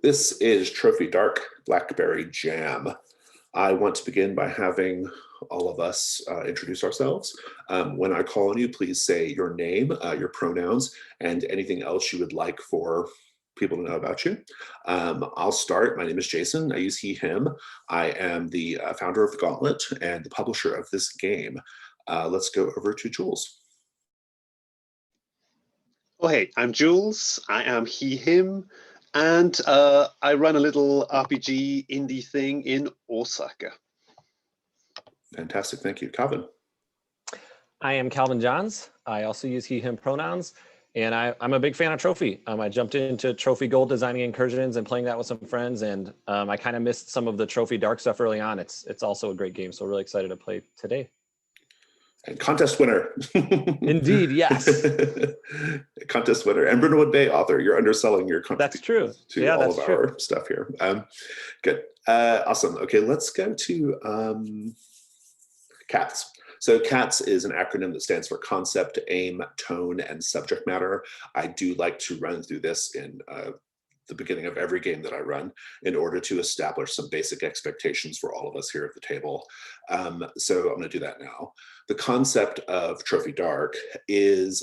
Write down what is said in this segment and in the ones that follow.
This is Trophy Dark Blackberry Jam. I want to begin by having all of us introduce ourselves. When I call on you, please say your name, your pronouns, and anything else you would like for people to know about you. I'll start. My name is Jason. I use he, him. I am the founder of The Gauntlet and the publisher of this game. Let's go over to Jules. Oh, hey, I'm Jules. I am he, him. And I run a little RPG indie thing in Osaka. Fantastic, thank you. Calvin. I am Calvin Johns. I also use he, him pronouns, and I'm a big fan of Trophy. I jumped into Trophy Gold designing incursions and playing that with some friends, and I kind of missed some of the Trophy Dark stuff early on. It's also a great game, so really excited to play today. And contest winner. Indeed, yes. Contest winner. And Brindlewood Bay author. You're underselling your That's true. To all of our stuff here. Good. Awesome. Okay, let's go to CATS. So CATS is an acronym that stands for concept, aim, tone, and subject matter. I do like to run through this in the beginning of every game that I run in order to establish some basic expectations for all of us here at the table. So I'm going to do that now. The concept of Trophy Dark is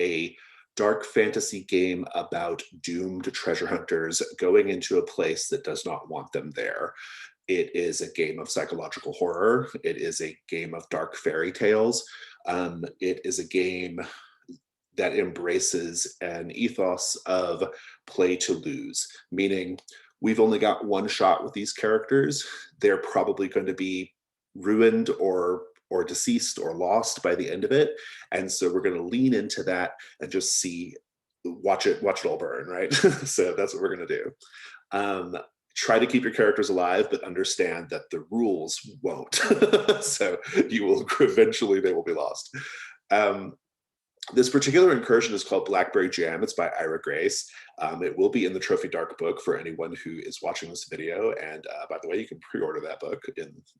a dark fantasy game about doomed treasure hunters going into a place that does not want them there. It is a game of psychological horror. It is a game of dark fairy tales. It is a game that embraces an ethos of play to lose, meaning we've only got one shot with these characters. They're probably going to be ruined or deceased or lost by the end of it. And so we're going to lean into that and just watch it all burn, right? So that's what we're going to do. Try to keep your characters alive, but understand that the rules won't. So they will be lost. This particular incursion is called Blackberry Jam. It's by Ira Grace. It will be in the Trophy Dark book for anyone who is watching this video. And by the way, you can pre-order that book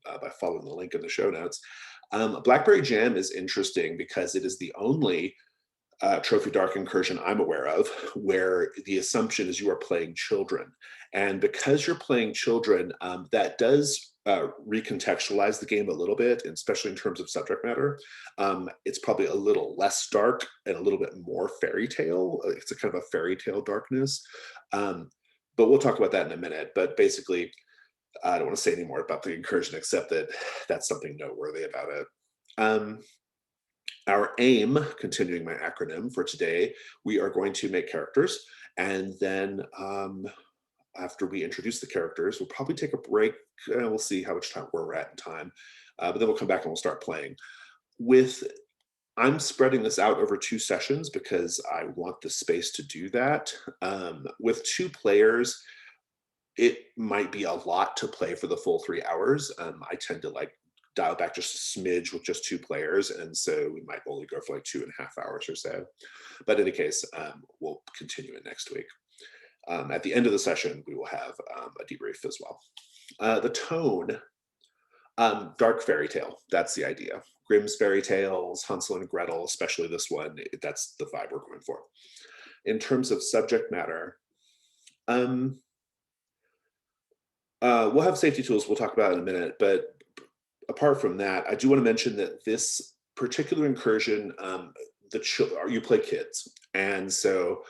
by following the link in the show notes. Blackberry Jam is interesting because it is the only Trophy Dark incursion I'm aware of where the assumption is you are playing children. And because you're playing children, that does recontextualize the game a little bit, especially in terms of subject matter. It's probably a little less dark and a little bit more fairy tale. It's a kind of a fairy tale darkness. But we'll talk about that in a minute. But basically, I don't want to say any more about the incursion except that that's something noteworthy about it. Our aim, continuing my acronym for today, we are going to make characters, and then after we introduce the characters, we'll probably take a break. We'll see how much time we're at in time, but then we'll come back and we'll start playing. I'm spreading this out over 2 sessions because I want the space to do that. With 2 players, it might be a lot to play for the full 3 hours. I tend to dial back just a smidge with just 2 players, and so we might only go for 2.5 hours or so. But in any case, we'll continue it next week. At the end of the session, we will have a debrief as well. The tone, dark fairy tale, that's the idea. Grimm's fairy tales, Hansel and Gretel, especially this one, that's the vibe we're going for. In terms of subject matter, we'll have safety tools we'll talk about in a minute, but apart from that, I do want to mention that this particular incursion, you play kids. And so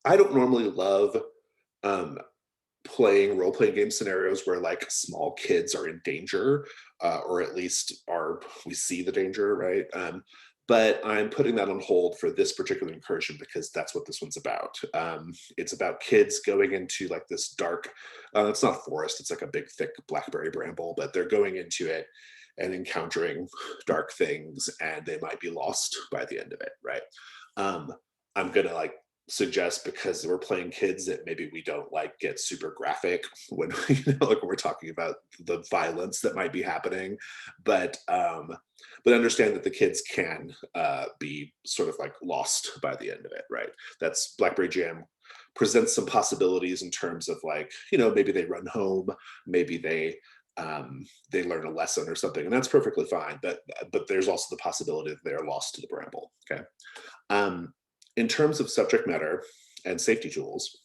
I don't normally love playing role-playing game scenarios where small kids are in danger, or at least we see the danger, right? But I'm putting that on hold for this particular incursion because that's what this one's about. It's about kids going into this dark, it's not a forest, it's a big thick blackberry bramble, but they're going into it and encountering dark things, and they might be lost by the end of it, right? I'm gonna suggest, because we're playing kids, that maybe we don't get super graphic when when we're talking about the violence that might be happening, but understand that the kids can be sort of lost by the end of it, right? That's Blackberry Jam presents some possibilities in terms of maybe they run home, maybe they learn a lesson or something, and that's perfectly fine, but there's also the possibility that they're lost to the bramble. Okay. In terms of subject matter and safety tools,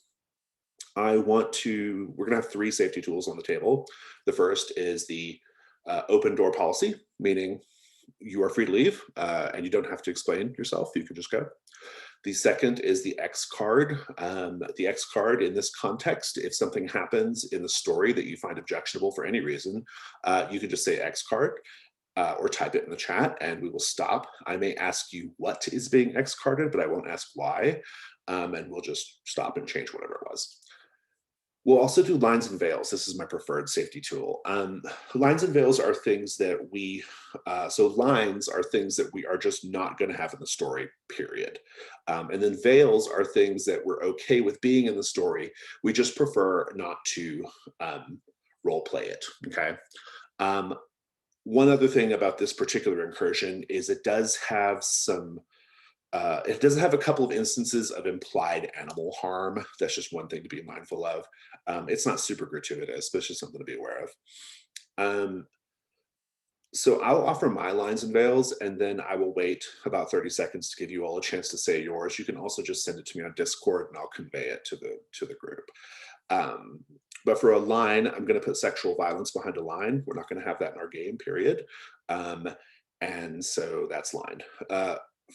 we're going to have 3 safety tools on the table. The first is the open door policy, meaning you are free to leave and you don't have to explain yourself. You can just go. The second is the X card. The X card in this context, if something happens in the story that you find objectionable for any reason, you can just say X card or type it in the chat and we will stop. I may ask you what is being X carded, but I won't ask why. And we'll just stop and change whatever it was. We'll also do lines and veils. This is my preferred safety tool. Lines and veils are things that so lines are things that we are just not going to have in the story, period. And then veils are things that we're okay with being in the story. We just prefer not to role play it, okay? One other thing about this particular incursion is it does have a couple of instances of implied animal harm. That's just one thing to be mindful of. It's not super gratuitous, but it's just something to be aware of. So I'll offer my lines and veils, and then I will wait about 30 seconds to give you all a chance to say yours. You can also just send it to me on Discord, and I'll convey it to the group. But for a line, I'm going to put sexual violence behind a line. We're not going to have that in our game, period. And so that's line.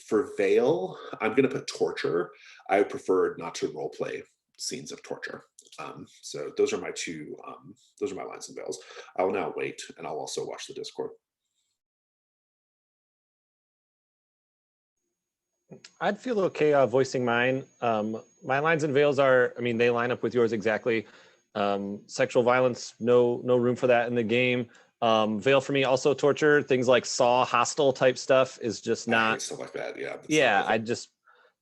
For veil, I'm going to put torture. I would prefer not to role play scenes of torture. So those are my lines and veils. I will now wait, and I'll also watch the Discord. I'd feel okay voicing mine. My lines and veils are, they line up with yours exactly. Sexual violence, no room for that in the game. Veil for me, also torture. Things like Saw, Hostile type stuff is just not. Stuff like that, yeah. Yeah, I just,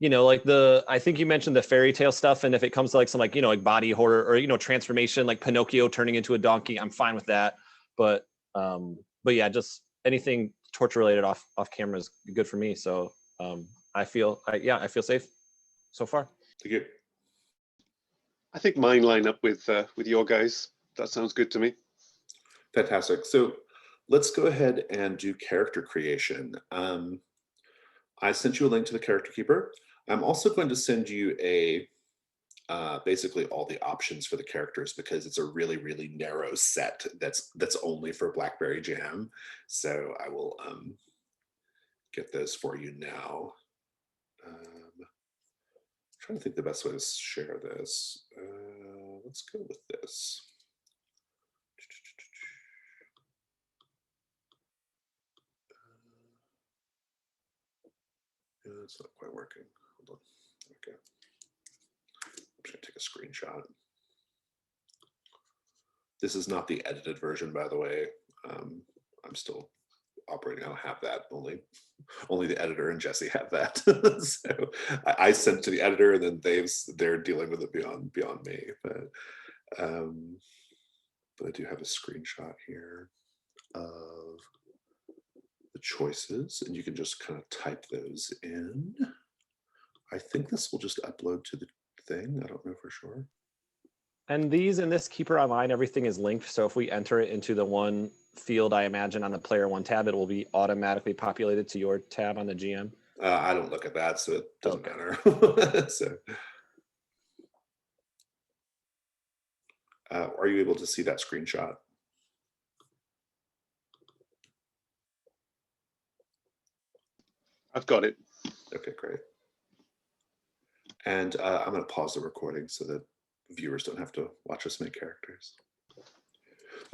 like I think you mentioned the fairy tale stuff, and if it comes to like some like body horror or transformation, like Pinocchio turning into a donkey, I'm fine with that. But yeah, just anything torture related off camera is good for me. So I feel safe so far. Thank you. I think mine line up with your guys. That sounds good to me. Fantastic. So let's go ahead and do character creation. I sent you a link to the character keeper. I'm also going to send you basically all the options for the characters, because it's a really, really narrow set that's only for Blackberry Jam. So I will get those for you now. I'm trying to think the best way to share this. Let's go with this. It's not quite working. Hold on. Okay. I'm just going to take a screenshot. This is not the edited version, by the way. I'm still operating. I don't have that. Only the editor and Jesse have that. So I sent to the editor, and then they're dealing with it beyond me. But I do have a screenshot here of the choices, and you can just kind of type those in. I think this will just upload to the thing. I don't know for sure. And these in this Keeper Online, everything is linked. So if we enter it into the one field, I imagine on the Player One tab, it will be automatically populated to your tab on the GM. I don't look at that, so it doesn't matter. So, are you able to see that screenshot? I've got it. Okay, great. And I'm going to pause the recording so that viewers don't have to watch us make characters.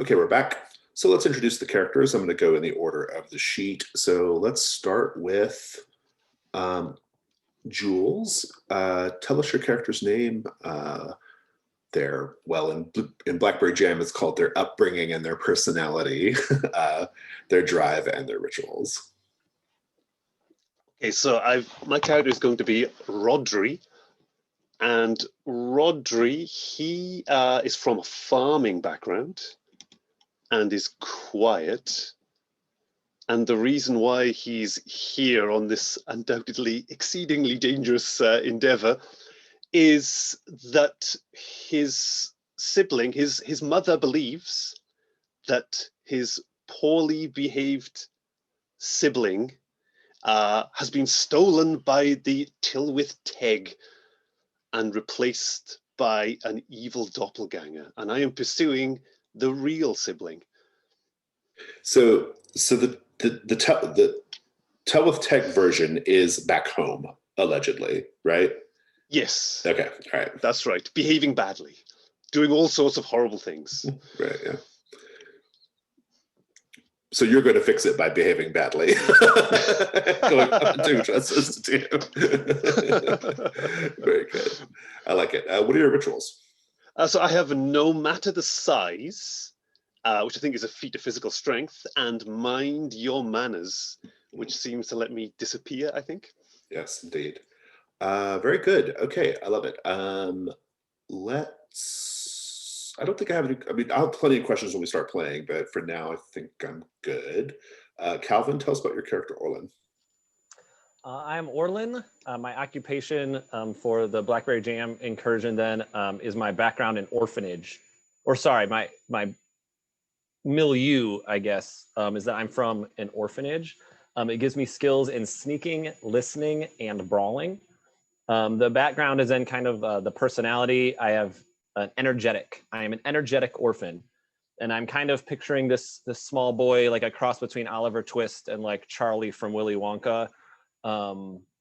Okay, we're back. So let's introduce the characters. I'm going to go in the order of the sheet. So let's start with Jules. Tell us your character's name. In Blackberry Jam, it's called their upbringing and their personality, their drive and their rituals. Okay, so my character is going to be Rodri. And Rodri, he is from a farming background and is quiet. And the reason why he's here on this undoubtedly exceedingly dangerous endeavor is that his sibling, his mother believes that his poorly behaved sibling has been stolen by the Tylwyth Teg and replaced by an evil doppelganger, and I am pursuing the real sibling. So the Tell with Tech version is back home, allegedly, right? Yes. Okay, all right. That's right. Behaving badly, doing all sorts of horrible things. Right, yeah. So you're going to fix it by behaving badly. Going up to justice to do. Very good. I like it. What are your rituals? So I have no matter the size, which I think is a feat of physical strength, and mind your manners, which seems to let me disappear, I think. Yes, indeed. Very good. Okay, I love it. I don't think I have any, I mean, I'll have plenty of questions when we start playing, but for now, I think I'm good. Calvin, tell us about your character, Orlin. I'm Orlin. My occupation for the Blackberry Jam incursion then is my background in orphanage. Or sorry, my milieu, I guess, is that I'm from an orphanage. It gives me skills in sneaking, listening, and brawling. The background is then kind of the personality. I have an energetic. I am an energetic orphan, and I'm kind of picturing this small boy like a cross between Oliver Twist and like Charlie from Willy Wonka.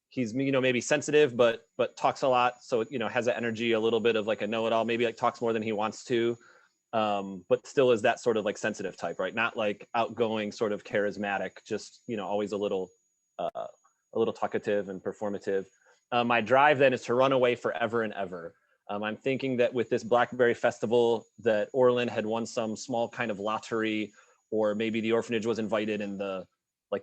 He's maybe sensitive, but talks a lot, so has that energy, a little bit of like a know-it-all. Maybe like talks more than he wants to, but still is that sort of like sensitive type, right? Not like outgoing, sort of charismatic, just always a little talkative and performative. My drive then is to run away forever and ever. I'm thinking that with this Blackberry Festival, that Orlin had won some small kind of lottery, or maybe the orphanage was invited, and the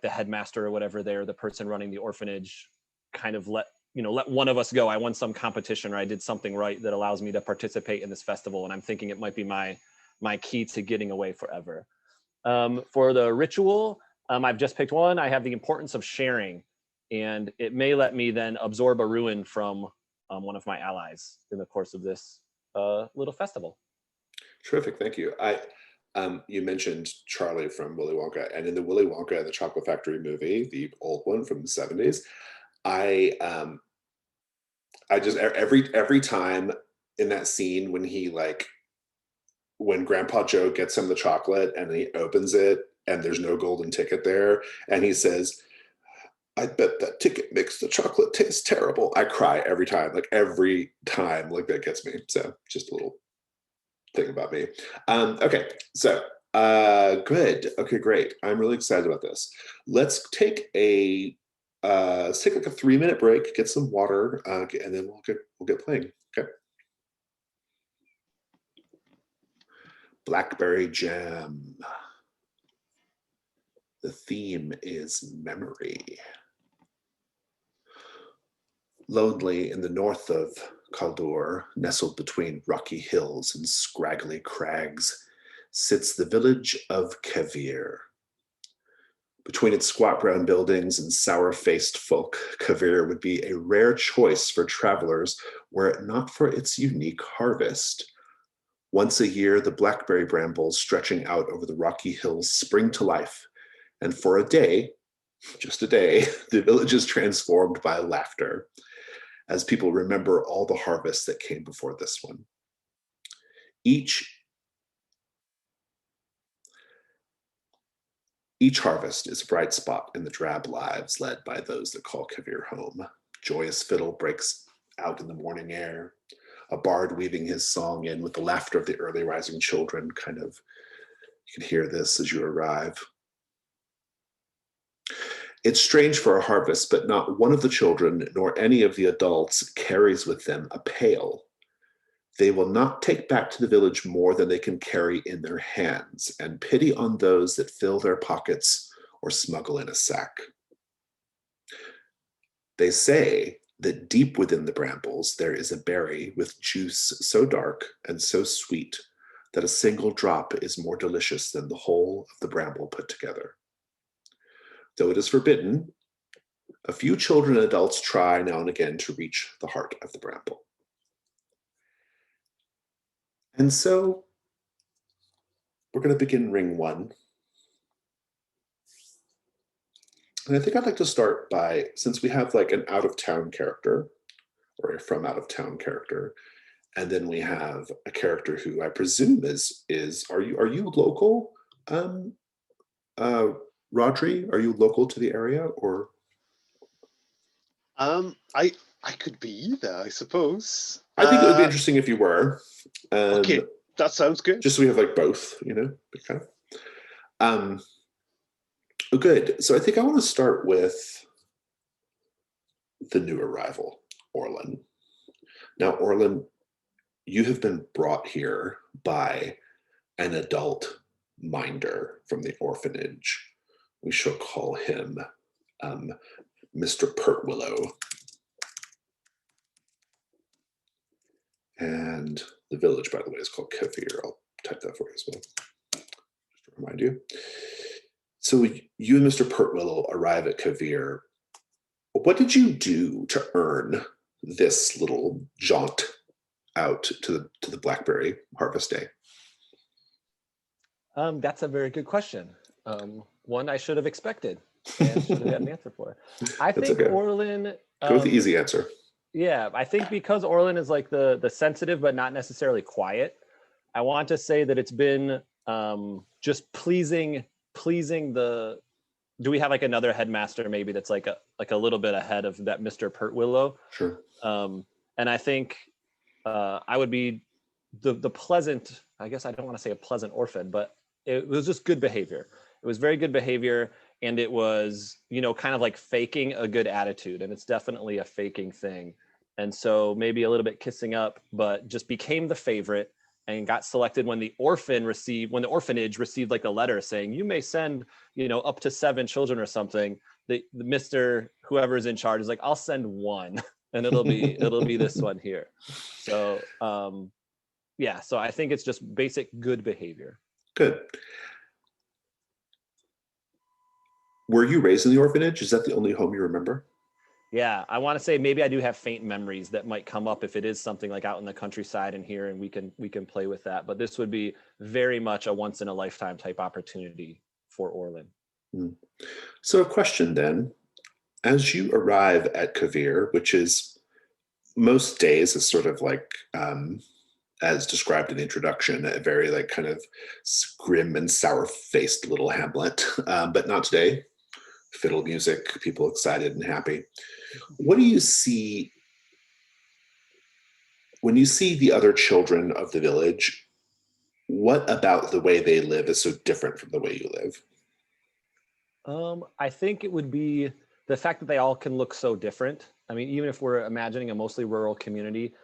headmaster or whatever there, the person running the orphanage, kind of let one of us go. I won some competition, or I did something right that allows me to participate in this festival, and I'm thinking it might be my key to getting away forever. For the ritual, I've just picked one. I have the importance of sharing, and it may let me then absorb a ruin from one of my allies in the course of this little festival. Terrific, thank you. You mentioned Charlie from Willy Wonka, and in the Willy Wonka and the Chocolate Factory movie, the old one from the 70s, I just every time in that scene when Grandpa Joe gets him the chocolate and he opens it and there's no golden ticket there, and he says, "I bet that ticket makes the chocolate taste terrible." I cry every time, like that gets me. So just a little thing about me. Okay, so good. Okay, great. I'm really excited about this. Let's take like a 3-minute break, get some water, and then we'll get playing. Okay. Blackberry Jam. The theme is memory. Lonely in the north of Caldur, nestled between rocky hills and scraggly crags, sits the village of Kavir. Between its squat brown buildings and sour-faced folk, Kavir would be a rare choice for travelers were it not for its unique harvest. Once a year, the blackberry brambles stretching out over the rocky hills spring to life, and for a day, just a day, the village is transformed by laughter, as people remember all the harvests that came before this one. Each harvest is a bright spot in the drab lives led by those that call Kavir home. Joyous fiddle breaks out in the morning air, a bard weaving his song in with the laughter of the early rising children. You can hear this as you arrive. It's strange for a harvest, but not one of the children nor any of the adults carries with them a pail. They will not take back to the village more than they can carry in their hands, and pity on those that fill their pockets or smuggle in a sack. They say that deep within the brambles there is a berry with juice so dark and so sweet that a single drop is more delicious than the whole of the bramble put together. Though it is forbidden, a few children and adults try now and again to reach the heart of the bramble. And so we're going to begin ring one. And I think I'd like to start by, since we have like an out-of-town character, or a from out-of-town character, And then we have a character who I presume is are you local? Uh, Rodri, are you local to the area or? I could be either, I suppose. I think it would be interesting if you were. Okay, that sounds good. Just so we have like both, kind of. Good. So I think I want to start with the new arrival, Orlin. Now, Orlin, you have been brought here by an adult minder from the orphanage. We shall call him Mr. Pertwillow. And the village, by the way, is called Kafir. I'll type that for you as well, just to remind you. So you and Mr. Pertwillow arrive at Kavir. What did you do to earn this little jaunt out to the Blackberry Harvest Day? That's a very good question. One I should have expected and should have had an answer for. I think okay. Orlin. Go with the easy answer. Yeah, I think because Orlin is like the sensitive but not necessarily quiet, I want to say that it's been just pleasing the. Do we have like another headmaster maybe that's like a little bit ahead of that Mr. Pertwillow? Sure. And I think I would be the pleasant. I guess I don't want to say a pleasant orphan, but it was just good behavior. It was very good behavior, and it was kind of like faking a good attitude, and it's definitely a faking thing. And so maybe a little bit kissing up, but just became the favorite and got selected when the orphanage received like a letter saying you may send up to 7 children or something. The Mr. whoever is in charge is like, I'll send 1 and it'll be this one here. So yeah, so I think it's just basic good behavior. Good. Were you raised in the orphanage? Is that the only home you remember? Yeah, I want to say maybe I do have faint memories that might come up if it is something like out in the countryside and here, and we can play with that. But this would be very much a once in a lifetime type opportunity for Orlin. So a question then, as you arrive at Kavir, which is most days is sort of like, as described in the introduction, a very like kind of grim and sour-faced little hamlet, but not today. Fiddle music, people excited and happy. What do you see when you see the other children of the village? What about the way they live is so different from the way you live? I think it would be the fact that they all can look so different. I mean, even if we're imagining a mostly rural community,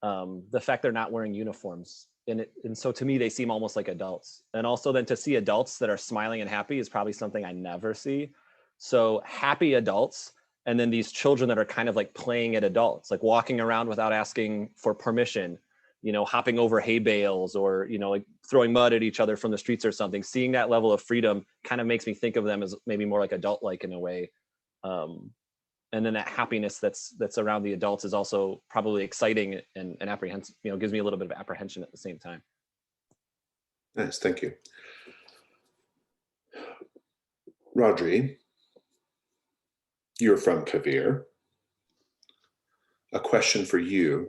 the fact they're not wearing uniforms. And so to me, they seem almost like adults. And also then to see adults that are smiling and happy is probably something I never see. So happy adults, and then these children that are kind of like playing at adults, like walking around without asking for permission, hopping over hay bales or, like throwing mud at each other from the streets or something. Seeing that level of freedom kind of makes me think of them as maybe more like adult-like in a way. And then that happiness that's around the adults is also probably exciting and apprehensive, gives me a little bit of apprehension at the same time. Nice, thank you. Rodri, you're from Kavir. A question for you.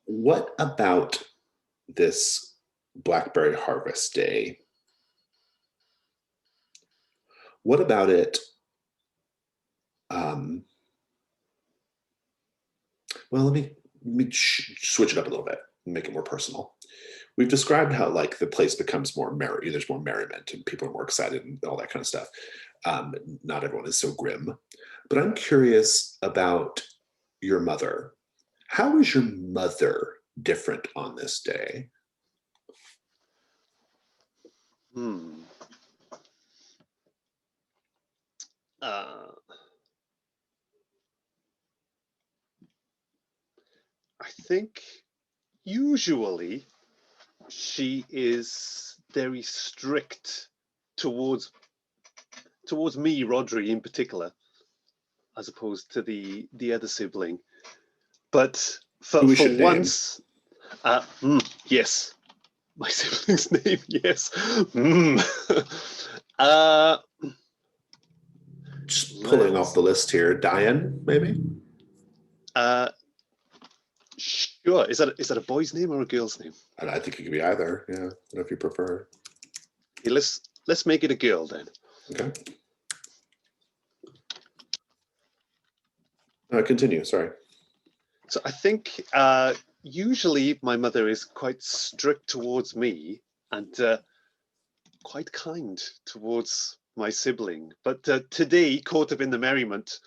What about this Blackberry Harvest Day? What about it? Well, let me switch it up a little bit and make it more personal. We've described how like the place becomes more merry. There's more merriment and people are more excited and all that kind of stuff. Not everyone is so grim, but I'm curious about your mother. How is your mother different on this day? I think usually she is very strict towards me, Rodri, in particular, as opposed to the other sibling. But for once, yes, my sibling's name, yes. Just pulling off the list here. Diane, maybe? Uh, sure. Is that a boy's name or a girl's name? And I think it could be either. Yeah, if you prefer. Okay, let's make it a girl then. Okay. Continue. Sorry. So I think usually my mother is quite strict towards me and quite kind towards my sibling. But today, caught up in the merriment,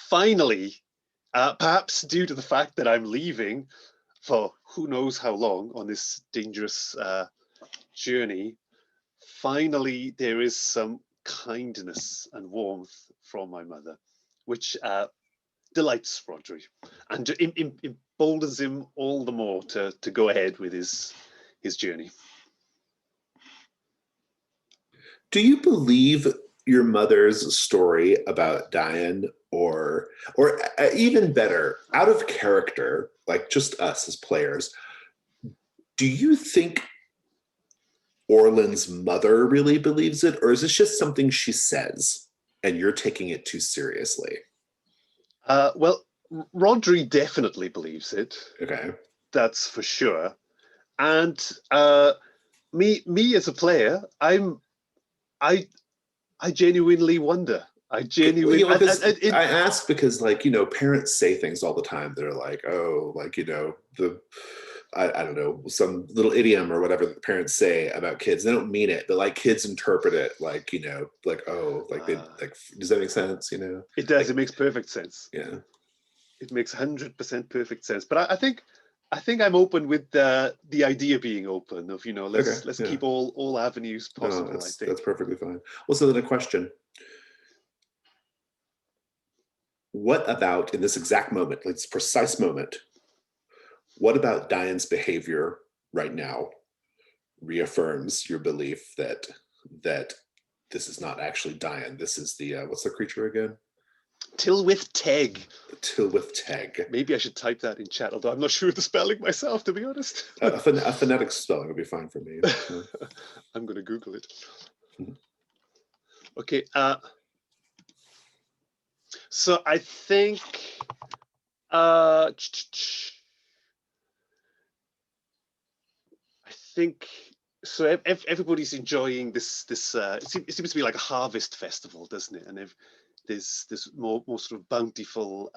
finally, perhaps due to the fact that I'm leaving for who knows how long on this dangerous journey, finally there is some kindness and warmth from my mother, which delights Rodri and emboldens him all the more to go ahead with his journey. Do you believe your mother's story about Diane, or even better, out of character, like just us as players? Do you think Orland's mother really believes it, or is this just something she says and you're taking it too seriously? Well, Rodri definitely believes it. Okay. That's for sure. And me as a player, I genuinely wonder. I ask because, like, parents say things all the time. They're like, oh, like, I don't know, some little idiom or whatever that the parents say about kids. They don't mean it, but like kids interpret it like, like, oh, like they like, does that make sense? It does. It makes perfect sense. Yeah. It makes 100% perfect sense. But I think I'm open with the idea being open of, let's keep all avenues possible. No, that's perfectly fine. Well, so then a question. What about in this exact moment, like this precise moment, what about Diane's behavior right now reaffirms your belief that this is not actually Diane? This is the what's the creature again? Tilwith Teg. The Tilwith Teg. Maybe I should type that in chat, although I'm not sure of the spelling myself, to be honest. A phonetic spelling would be fine for me. I'm going to Google it. Okay. So I think so. Everybody's enjoying this. It seems to be like a harvest festival, doesn't it? And there's more sort of bountiful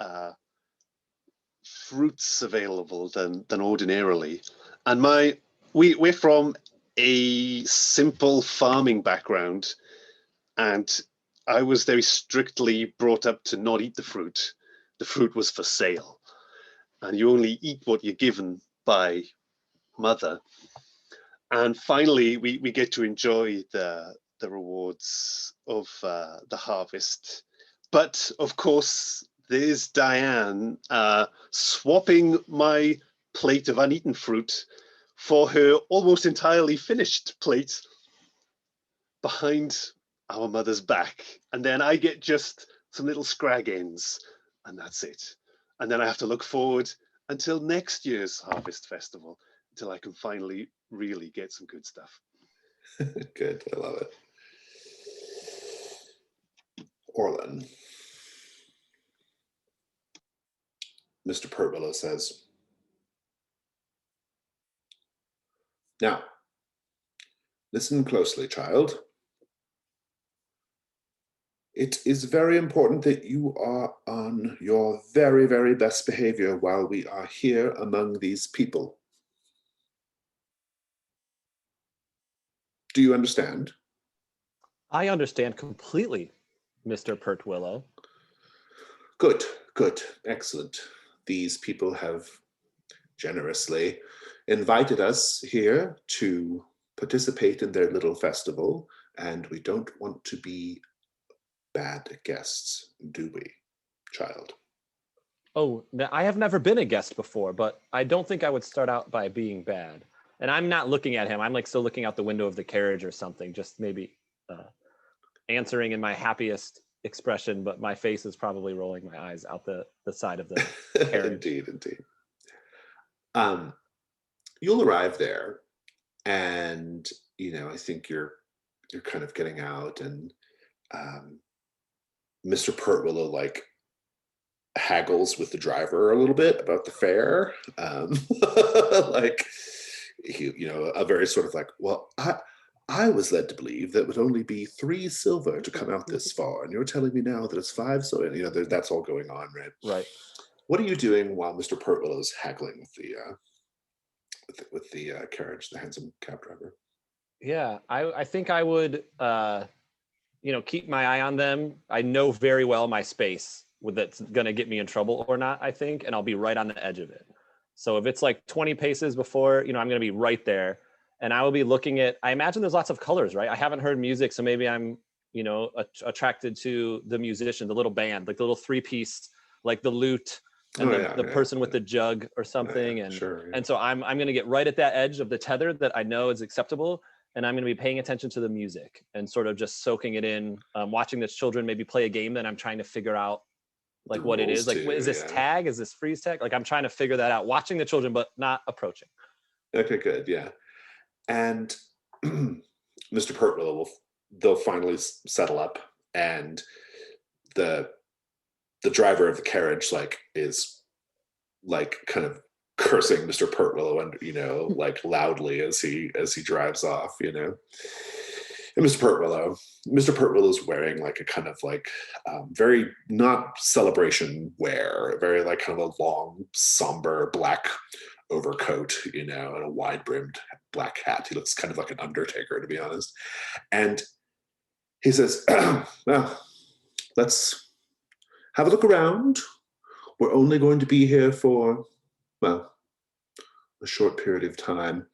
fruits available than ordinarily. And we're from a simple farming background, and I was very strictly brought up to not eat the fruit. The fruit was for sale, and you only eat what you're given by mother. And finally, we get to enjoy the rewards of the harvest. But of course, there's Diane swapping my plate of uneaten fruit for her almost entirely finished plate behind our mother's back. And then I get just some little scrag ends, and that's it. And then I have to look forward until next year's harvest festival, until I can finally really get some good stuff. Good, I love it. Orlan. Mr. Pertwillow says, now, listen closely, child. It is very important that you are on your very, very best behavior while we are here among these people. Do you understand? I understand completely, Mr. Pertwillow. Good, good, excellent. These people have generously invited us here to participate in their little festival, and we don't want to be bad guests, do we, child? Oh, I have never been a guest before, but I don't think I would start out by being bad. And I'm not looking at him. I'm like still looking out the window of the carriage or something, just maybe answering in my happiest expression, but my face is probably rolling my eyes out the side of the carriage. Indeed. You'll arrive there, and I think you're kind of getting out, and Mr. Pertwillow like haggles with the driver a little bit about the fare. Like a very sort of like, well, I was led to believe that it would only be 3 silver to come out this far, and you're telling me now that it's 5. So that's all going on, right? Right. What are you doing while Mr. Pertwillow is haggling with the carriage, the handsome cab driver? Yeah, I think I would, keep my eye on them. I know very well my space that's going to get me in trouble or not, I think, and I'll be right on the edge of it. So if it's like 20 paces before, I'm going to be right there, and I will be looking at, I imagine there's lots of colors, right? I haven't heard music, so maybe I'm, attracted to the musician, the little band, like the little 3-piece, like the lute and the person with the jug or something. And so I'm going to get right at that edge of the tether that I know is acceptable. And I'm going to be paying attention to the music and sort of just soaking it in, watching the children maybe play a game that I'm trying to figure out like what it is. Like, is this tag? Is this freeze tag? Like I'm trying to figure that out, watching the children, but not approaching. Okay, good. Yeah. And Mr. Pertwillow they'll finally settle up, and the driver of the carriage is like kind of cursing Mr. Pertwillow and like loudly as he drives off, And Mr. Pertwillow's wearing like a kind of like very not celebration wear, very like kind of a long somber black overcoat, and a wide brimmed black hat. He looks kind of like an undertaker, to be honest. And he says, well, let's have a look around. We're only going to be here for, well, a short period of time.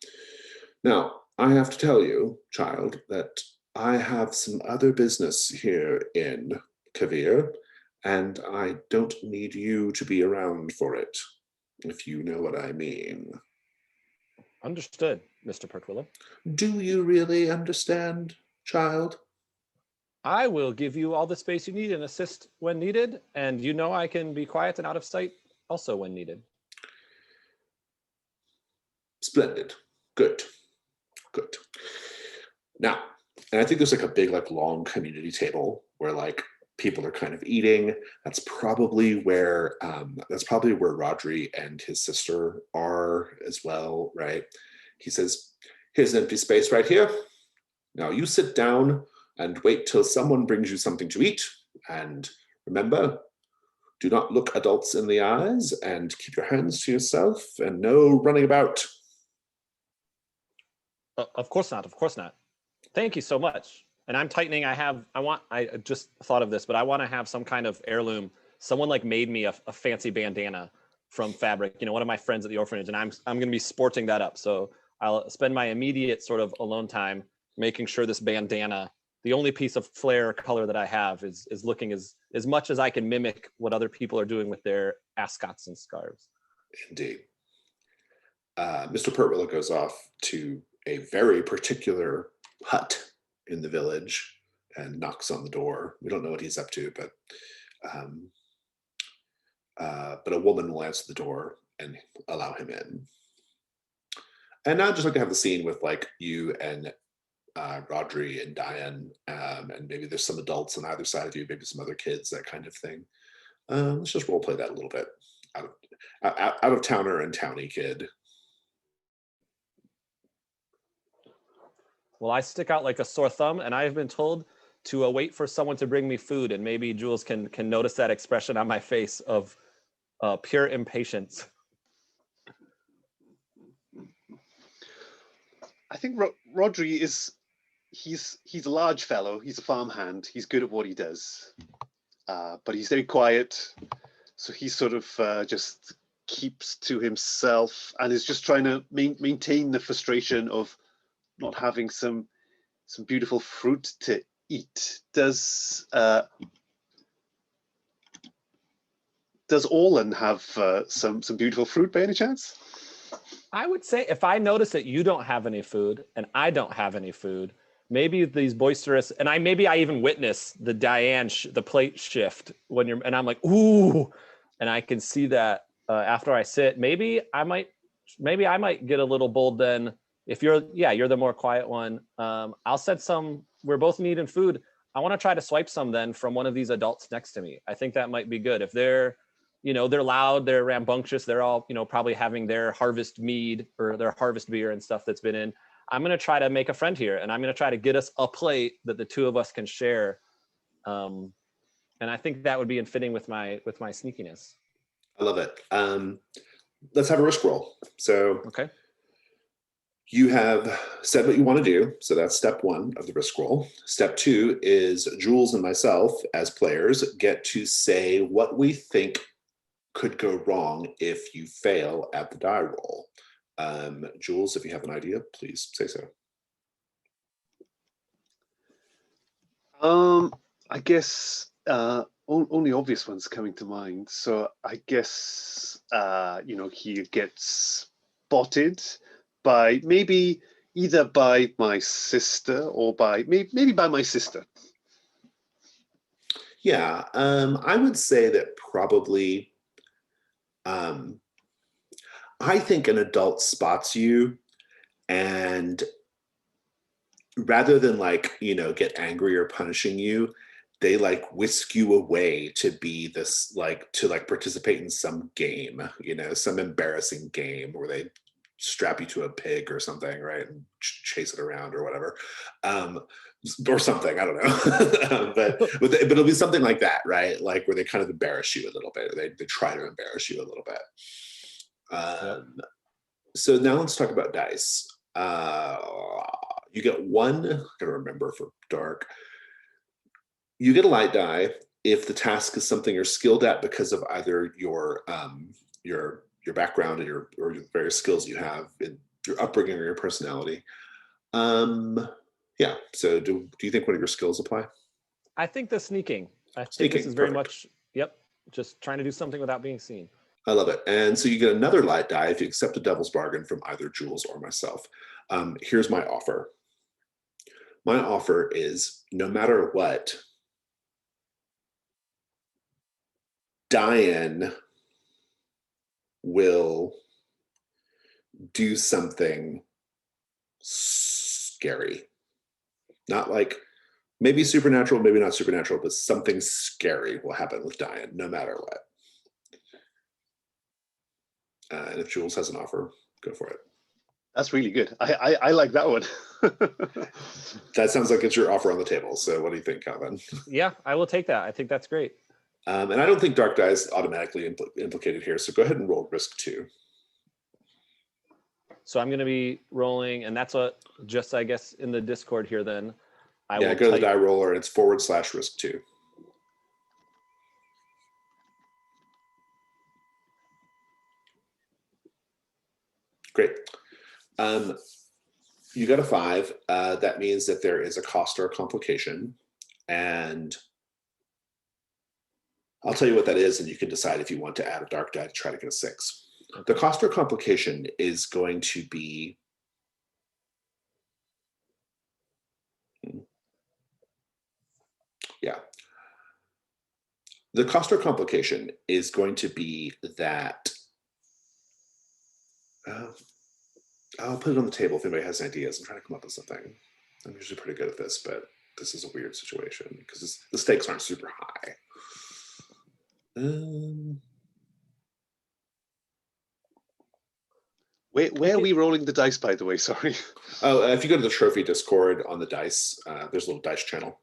Now, I have to tell you, child, that I have some other business here in Kavir, and I don't need you to be around for it, if you know what I mean. Understood, Mr. Pertwillow. Do you really understand, child? I will give you all the space you need and assist when needed. And I can be quiet and out of sight also when needed. Splendid. Good. Now, and I think there's like a big, like long community table where like people are kind of eating. That's probably where Rodri and his sister are as well, right? He says, here's an empty space right here. Now you sit down and wait till someone brings you something to eat. And remember, do not look adults in the eyes and keep your hands to yourself and no running about. Of course not. Thank you so much. And I'm tightening. I just thought of this, but I want to have some kind of heirloom. Someone like made me a fancy bandana from fabric, one of my friends at the orphanage, and I'm going to be sporting that up. So I'll spend my immediate sort of alone time making sure this bandana, the only piece of flair color that I have, is looking as much as I can mimic what other people are doing with their ascots and scarves. Indeed. Mr. Pertwillow goes off to a very particular hut in the village and knocks on the door. We don't know what he's up to, but a woman will answer the door and allow him in. And now I'd just like to have the scene with like you and Rodri and Diane, and maybe there's some adults on either side of you, maybe some other kids, that kind of thing. Let's just role play that a little bit. Out of towner and towny kid. Well, I stick out like a sore thumb, and I have been told to wait for someone to bring me food, and maybe Jules can notice that expression on my face of pure impatience. I think Rodri he's a large fellow. He's a farmhand. He's good at what he does, but he's very quiet. So he sort of just keeps to himself and is just trying to maintain the frustration of not having some beautiful fruit to eat. Does Orlan have some beautiful fruit by any chance? I would say if I notice that you don't have any food and I don't have any food, maybe these boisterous, and maybe I even witness the Diane the plate shift and I'm like, ooh, and I can see that after I sit. Maybe I might get a little bold then. If you're the more quiet one, I'll set some. We're both needing food. I want to try to swipe some then from one of these adults next to me. I think that might be good. If they're, they're loud, they're rambunctious, they're all, probably having their harvest mead or their harvest beer and stuff that's been in. I'm going to try to make a friend here, and I'm going to try to get us a plate that the two of us can share. And I think that would be in fitting with my sneakiness. I love it. Let's have a risk roll. So okay. You have said what you want to do. So that's step one of the risk roll. Step two is Jules and myself as players get to say what we think could go wrong if you fail at the die roll. Jules, if you have an idea, please say so. I guess only obvious ones coming to mind. So I guess he gets spotted by either by my sister or by maybe by my sister. Yeah, I would say that probably. I think an adult spots you, and rather than get angry or punishing you, they whisk you away to be this to participate in some game, some embarrassing game where they strap you to a pig or something, right, and chase it around or whatever, or something, I don't know. but it'll be something like that, right, where they kind of embarrass you a little bit, or they try to embarrass you a little bit. Yep. So now let's talk about dice. You get one, I gotta remember for dark. You get a light die if the task is something you're skilled at because of either your background and your various skills you have in your upbringing or your personality. Yeah. So do you think one of your skills apply? I think the sneaking. I think this is very much, just trying to do something without being seen. I love it. And so you get another light die if you accept a devil's bargain from either Jules or myself. Here's my offer. My offer is, no matter what, Diane will do something scary. Not maybe supernatural, maybe not supernatural, but something scary will happen with Diane, no matter what. And if Jules has an offer, go for it. That's really good. I like that one. That sounds like it's your offer on the table. So what do you think, Calvin? Yeah, I will take that. I think that's great. And I don't think dark die is automatically implicated here. So go ahead and roll risk 2. So I'm going to be rolling, and that's what just, I guess, in the Discord here then. I will go to the die roller, and it's /risk 2. Great. You got a 5. That means that there is a cost or a complication. And I'll tell you what that is, and you can decide if you want to add a dark die to try to get a 6. The cost or complication is going to be the cost or complication is going to be that I'll put it on the table if anybody has ideas. I'm trying to come up with something. I'm usually pretty good at this, but this is a weird situation because the stakes aren't super high. Where are we rolling the dice, by the way? Sorry. Oh, if you go to the trophy Discord on the dice, there's a little dice channel.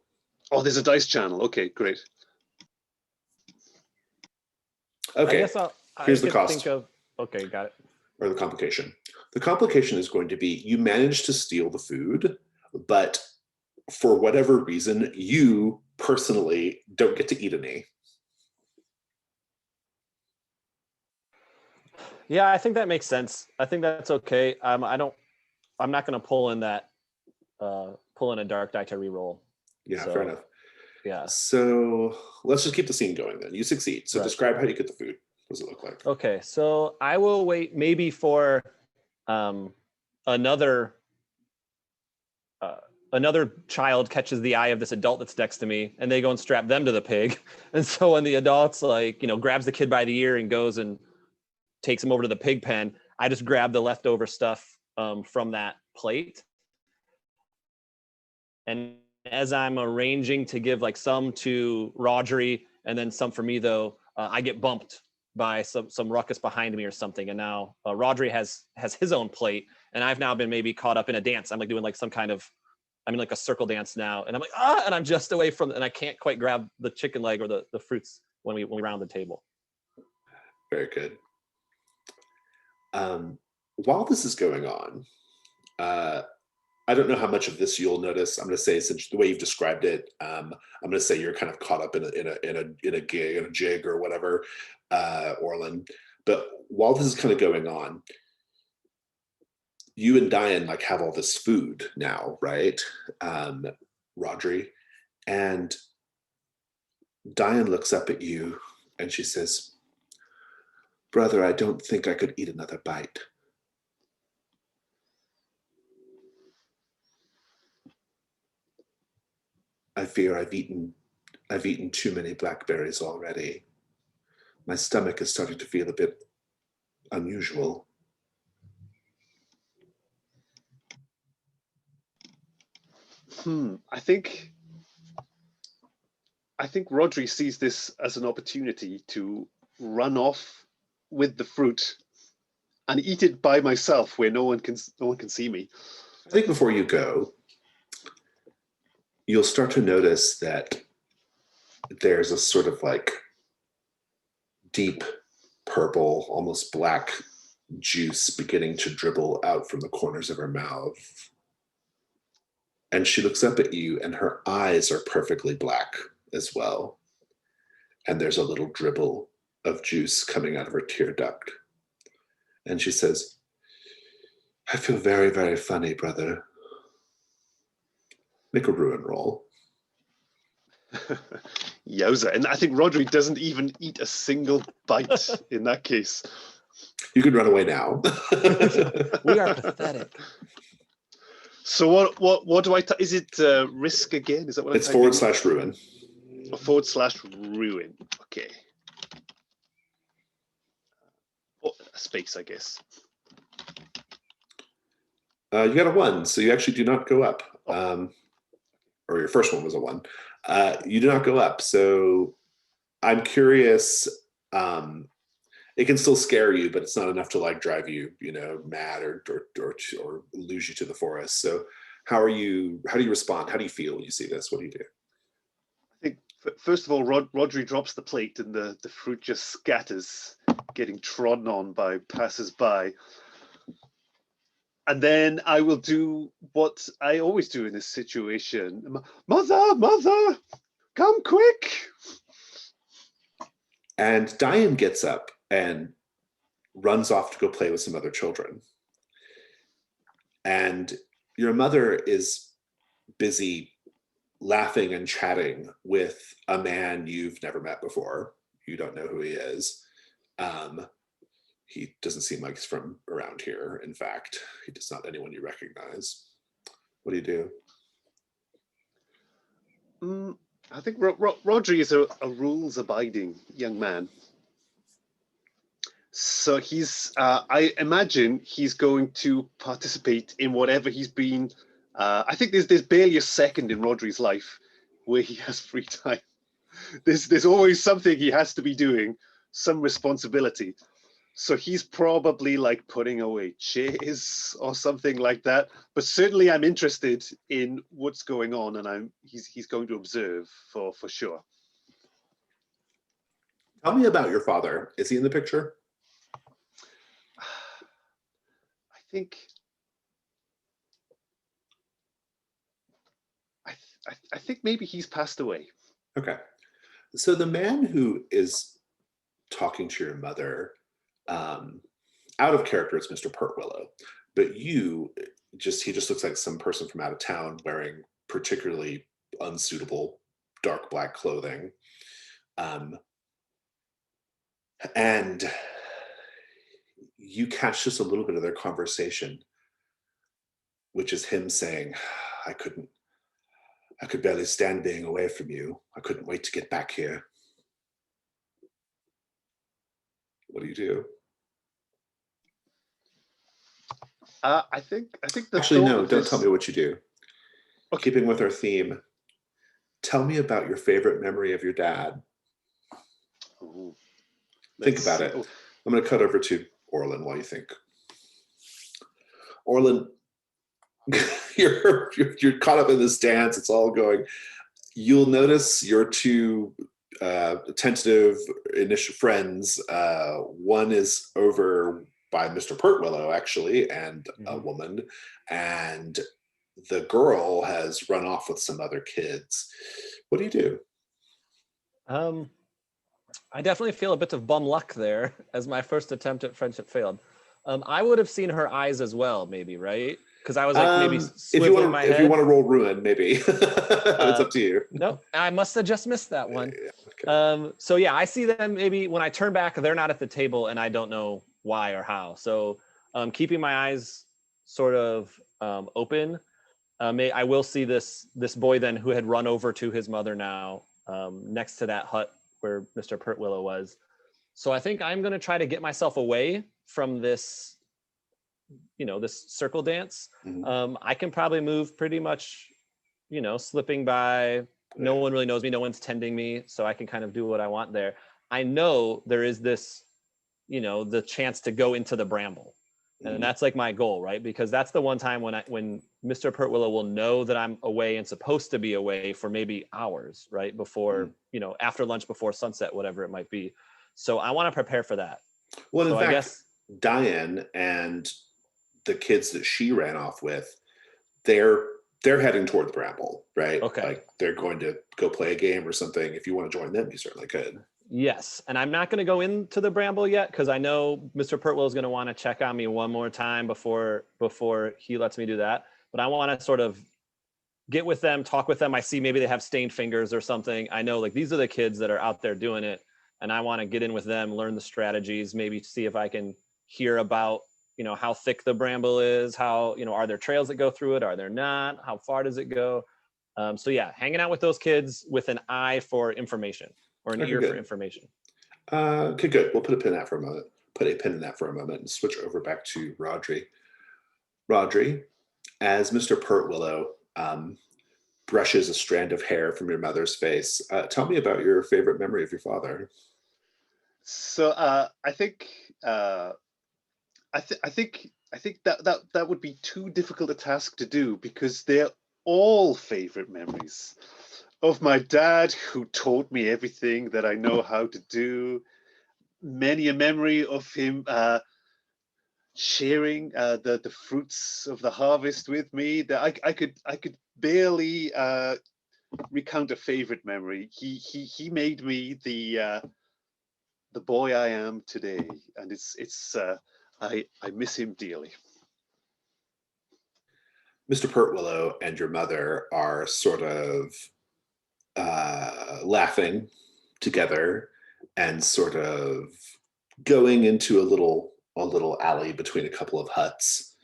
Oh, there's a dice channel. Okay, great. Okay, here's the cost. Okay, got it. Or the complication. The complication is going to be you managed to steal the food, but for whatever reason, you personally don't get to eat any. Yeah, I think that makes sense. I think that's okay. I'm not going to pull in a dark die to reroll. Yeah, fair enough. Yeah. So let's just keep the scene going then. You succeed. So describe how you get the food. What does it look like? Okay, so I will wait maybe for another child catches the eye of this adult that's next to me, and they go and strap them to the pig. And so when the adult's grabs the kid by the ear and goes and takes him over to the pig pen, I just grab the leftover stuff from that plate and as I'm arranging to give like some to Rodri and then some for me, though, I get bumped by some ruckus behind me or something. And now Rodri has his own plate, and I've now been maybe caught up in a dance. I'm like doing like some kind of, I'm in like a circle dance now, and I'm like, and I'm just away from, and I can't quite grab the chicken leg or the fruits when we round the table. Very good. While this is going on, I don't know how much of this you'll notice. I'm going to say, since the way you've described it, I'm going to say you're kind of caught up in a jig or whatever, Orlin. But while this is kind of going on, you and Diane like have all this food now, right, Rodri? And Diane looks up at you and she says, "Brother, I don't think I could eat another bite." I fear I've eaten too many blackberries already. My stomach is starting to feel a bit unusual. I think Rodri sees this as an opportunity to run off with the fruit and eat it by myself where no one can see me. I think before you go, you'll start to notice that there's a sort of like deep purple, almost black juice beginning to dribble out from the corners of her mouth. And she looks up at you and her eyes are perfectly black as well. And there's a little dribble of juice coming out of her tear duct. And she says, "I feel very, very funny, brother. Make a ruin roll." Yowza. And I think Rodri doesn't even eat a single bite in that case. You can run away now. We are pathetic. So what do I, is it risk again? Is that what it's I'm /ruin. /ruin. Okay. Oh, a space, I guess. You got a 1, so you actually do not go up. Or your first one was a 1. You do not go up. So I'm curious. It can still scare you, but it's not enough to like drive you, mad or lose you to the forest. So how do you respond? How do you feel when you see this? What do you do? I think first of all, Rodri drops the plate and the fruit just scatters, getting trodden on by passers-by. And then I will do what I always do in this situation. Mother, come quick. And Diane gets up and runs off to go play with some other children. And your mother is busy laughing and chatting with a man you've never met before. You don't know who he is. He doesn't seem like he's from around here. In fact, he does not anyone you recognize. What do you do? I think Rodri is a rules-abiding young man. So he's, I imagine he's going to participate in whatever he's been. I think there's barely a second in Rodri's life where he has free time. There's always something he has to be doing, some responsibility. So he's probably like putting away chairs or something like that. But certainly I'm interested in what's going on, and he's going to observe for sure. Tell me about your father. Is he in the picture? I think maybe he's passed away. Okay. So the man who is talking to your mother, out of character, it's Mr. Pertwillow, but he just looks like some person from out of town wearing particularly unsuitable dark black clothing. And you catch just a little bit of their conversation, which is him saying, I could barely stand being away from you. I couldn't wait to get back here. What do you do? I think Actually, no, don't tell me what you do. Okay. Keeping with our theme, Tell me about your favorite memory of your dad. Ooh, Think let's about see. it. Oh, I'm going to cut over to Orlin while you think. Orlin, you're caught up in this dance. It's all going. You'll notice your two tentative initial friends. One is over by Mr. Pertwillow, actually, and a woman, and the girl has run off with some other kids. What do you do? I definitely feel a bit of bum luck there, as my first attempt at friendship failed. I would have seen her eyes as well, maybe, right? Because I was like maybe swiveling my head. If you want to roll ruin, maybe it's up to you. No, I must have just missed that one. Okay. So yeah, I see them maybe when I turn back, they're not at the table, and I don't know why or how. So keeping my eyes sort of open, I will see this boy then who had run over to his mother now next to that hut where Mr. Pertwillow was. So I think I'm going to try to get myself away from this, this circle dance. I can probably move pretty much, slipping by. No one really knows me. No one's tending me. So I can kind of do what I want there. I know there is this, the chance to go into the bramble. And that's like my goal, right? Because that's the one time when Mr. Pertwillow will know that I'm away and supposed to be away for maybe hours, right? Before, after lunch, before sunset, whatever it might be. So I want to prepare for that. Well, in So fact, I guess Diane and the kids that she ran off with, they're heading toward the bramble, right? Okay. Like they're going to go play a game or something. If you want to join them, you certainly could. Yes, and I'm not going to go into the bramble yet because I know Mr. Pertwell is going to want to check on me one more time before he lets me do that. But I want to sort of get with them, talk with them. I see maybe they have stained fingers or something. I know like these are the kids that are out there doing it, and I want to get in with them, learn the strategies, maybe see if I can hear about how thick the bramble is, how are there trails that go through it, are there not, how far does it go? So yeah, hanging out with those kids with an eye for information. Or an ear for information. Okay, good. We'll put a pin in that for a moment. And switch over back to Rodri. Rodri, as Mr. Pertwillow brushes a strand of hair from your mother's face, tell me about your favorite memory of your father. So I think that would be too difficult a task to do because they're all favorite memories of my dad, who taught me everything that I know how to do. Many a memory of him sharing the fruits of the harvest with me. That I could barely recount a favorite memory. He made me the boy I am today, and I miss him dearly. Mr. Pertwillow and your mother are sort of laughing together and sort of going into a little alley between a couple of huts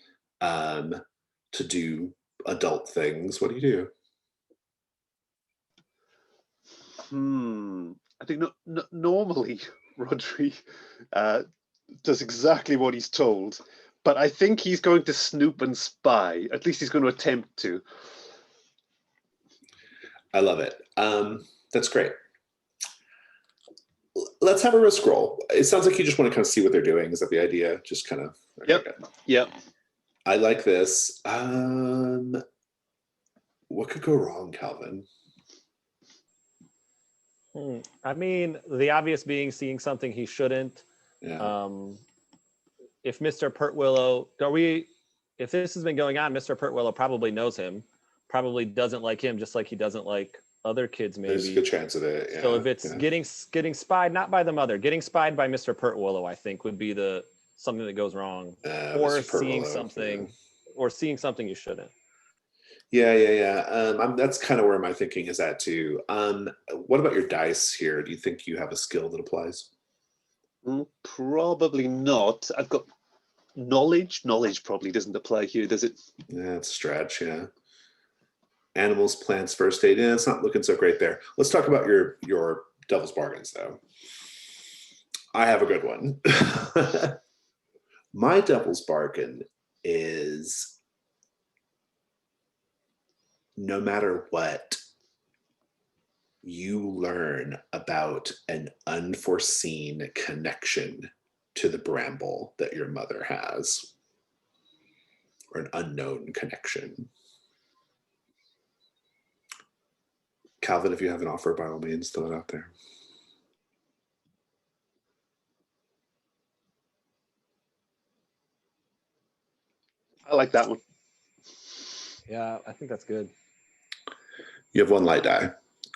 to do adult things. What do you do? I think normally Rodri does exactly what he's told, but I think he's going to snoop and spy. At least he's going to attempt to. I love it. That's great. Let's have a risk roll. It sounds like you just want to kind of see what they're doing. Is that the idea? Just kind of. Okay, yep. I like this. What could go wrong, Calvin? I mean, the obvious being seeing something he shouldn't. Yeah. If Mr. Pertwillow, if this has been going on, Mr. Pertwillow probably knows him, probably doesn't like him, just like he doesn't like other kids, maybe. There's a good chance of it. Yeah. So if it's getting spied, not by the mother, getting spied by Mr. Pertwillow, I think would be something that goes wrong, or seeing something you shouldn't. Yeah. That's kind of where my thinking is at too. What about your dice here? Do you think you have a skill that applies? Probably not. I've got knowledge. Knowledge probably doesn't apply here, does it? Yeah, it's a stretch. Yeah. Animals, plants, first aid. Yeah, it's not looking so great there. Let's talk about your devil's bargains, though. I have a good one. My devil's bargain is no matter what, you learn about an unforeseen connection to the bramble that your mother has, or an unknown connection. Calvin, if you have an offer, by all means, throw it out there. I like that one. Yeah, I think that's good. You have one light die.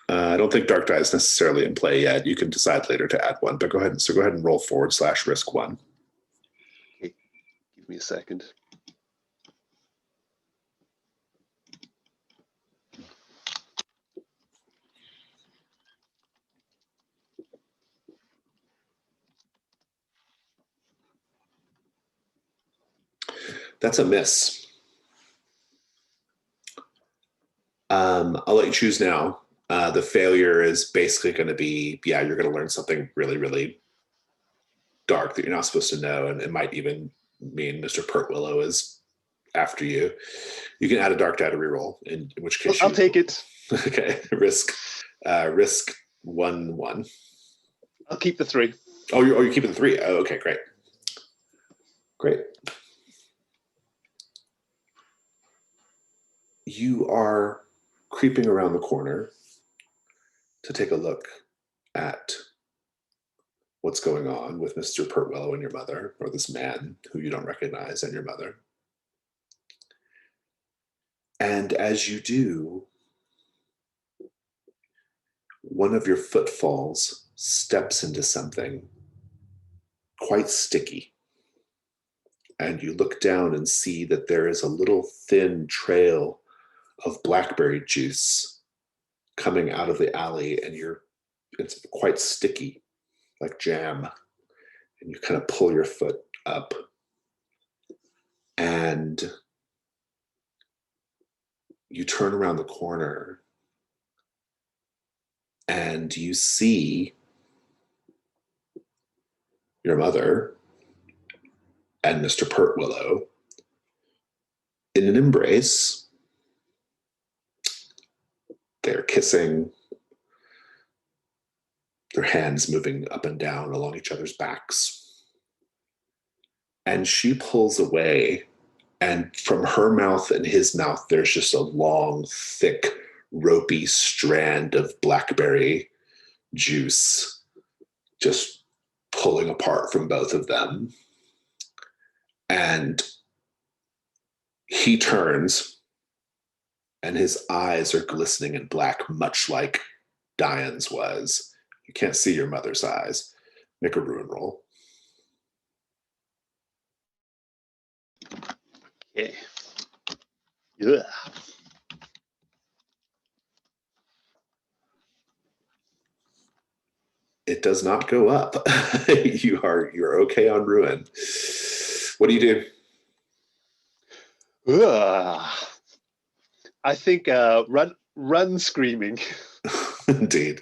I don't think dark die is necessarily in play yet. You can decide later to add one, but go ahead and roll /risk 1. Okay, give me a second. That's a miss. I'll let you choose now. The failure is basically going to be, yeah, you're going to learn something really, really dark that you're not supposed to know, and it might even mean Mr. Pertwillow is after you. You can add a dark die to reroll, in which case I'll take it. Okay, risk 1/1. I'll keep the 3. Oh, you're keeping the 3. Oh, okay, great. You are creeping around the corner to take a look at what's going on with Mr. Pertwillow and your mother, or this man who you don't recognize, and your mother. And as you do, one of your footfalls steps into something quite sticky. And you look down and see that there is a little thin trail of blackberry juice coming out of the alley, and it's quite sticky, like jam. And you kind of pull your foot up, and you turn around the corner, and you see your mother and Mr. Pertwillow in an embrace. They're kissing, their hands moving up and down along each other's backs. And she pulls away, and from her mouth and his mouth, there's just a long, thick, ropey strand of blackberry juice just pulling apart from both of them. And he turns, and his eyes are glistening and black, much like Diane's was. You can't see your mother's eyes. Make a ruin roll. Okay. Yeah. It does not go up. You're okay on ruin. What do you do? I think run screaming. Indeed.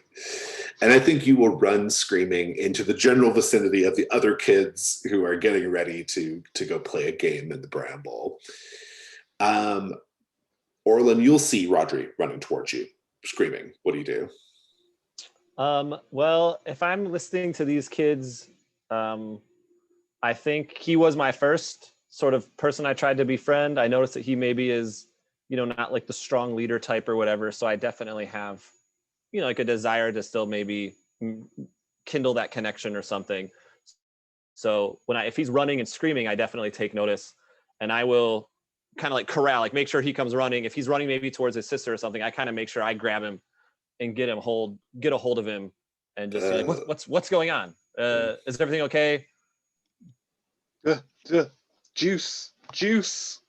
And I think you will run screaming into the general vicinity of the other kids who are getting ready to go play a game in the bramble. Orlin, you'll see Rodri running towards you, screaming. What do you do? Well, if I'm listening to these kids, I think he was my first sort of person I tried to befriend. I noticed that he maybe is, not like the strong leader type or whatever. So I definitely have, like a desire to still maybe kindle that connection or something. So if he's running and screaming, I definitely take notice, and I will kind of like corral, like make sure he comes running. If he's running maybe towards his sister or something, I kind of make sure I grab him and get a hold of him and just be like, what's going on? Is everything okay? Juice. Juice.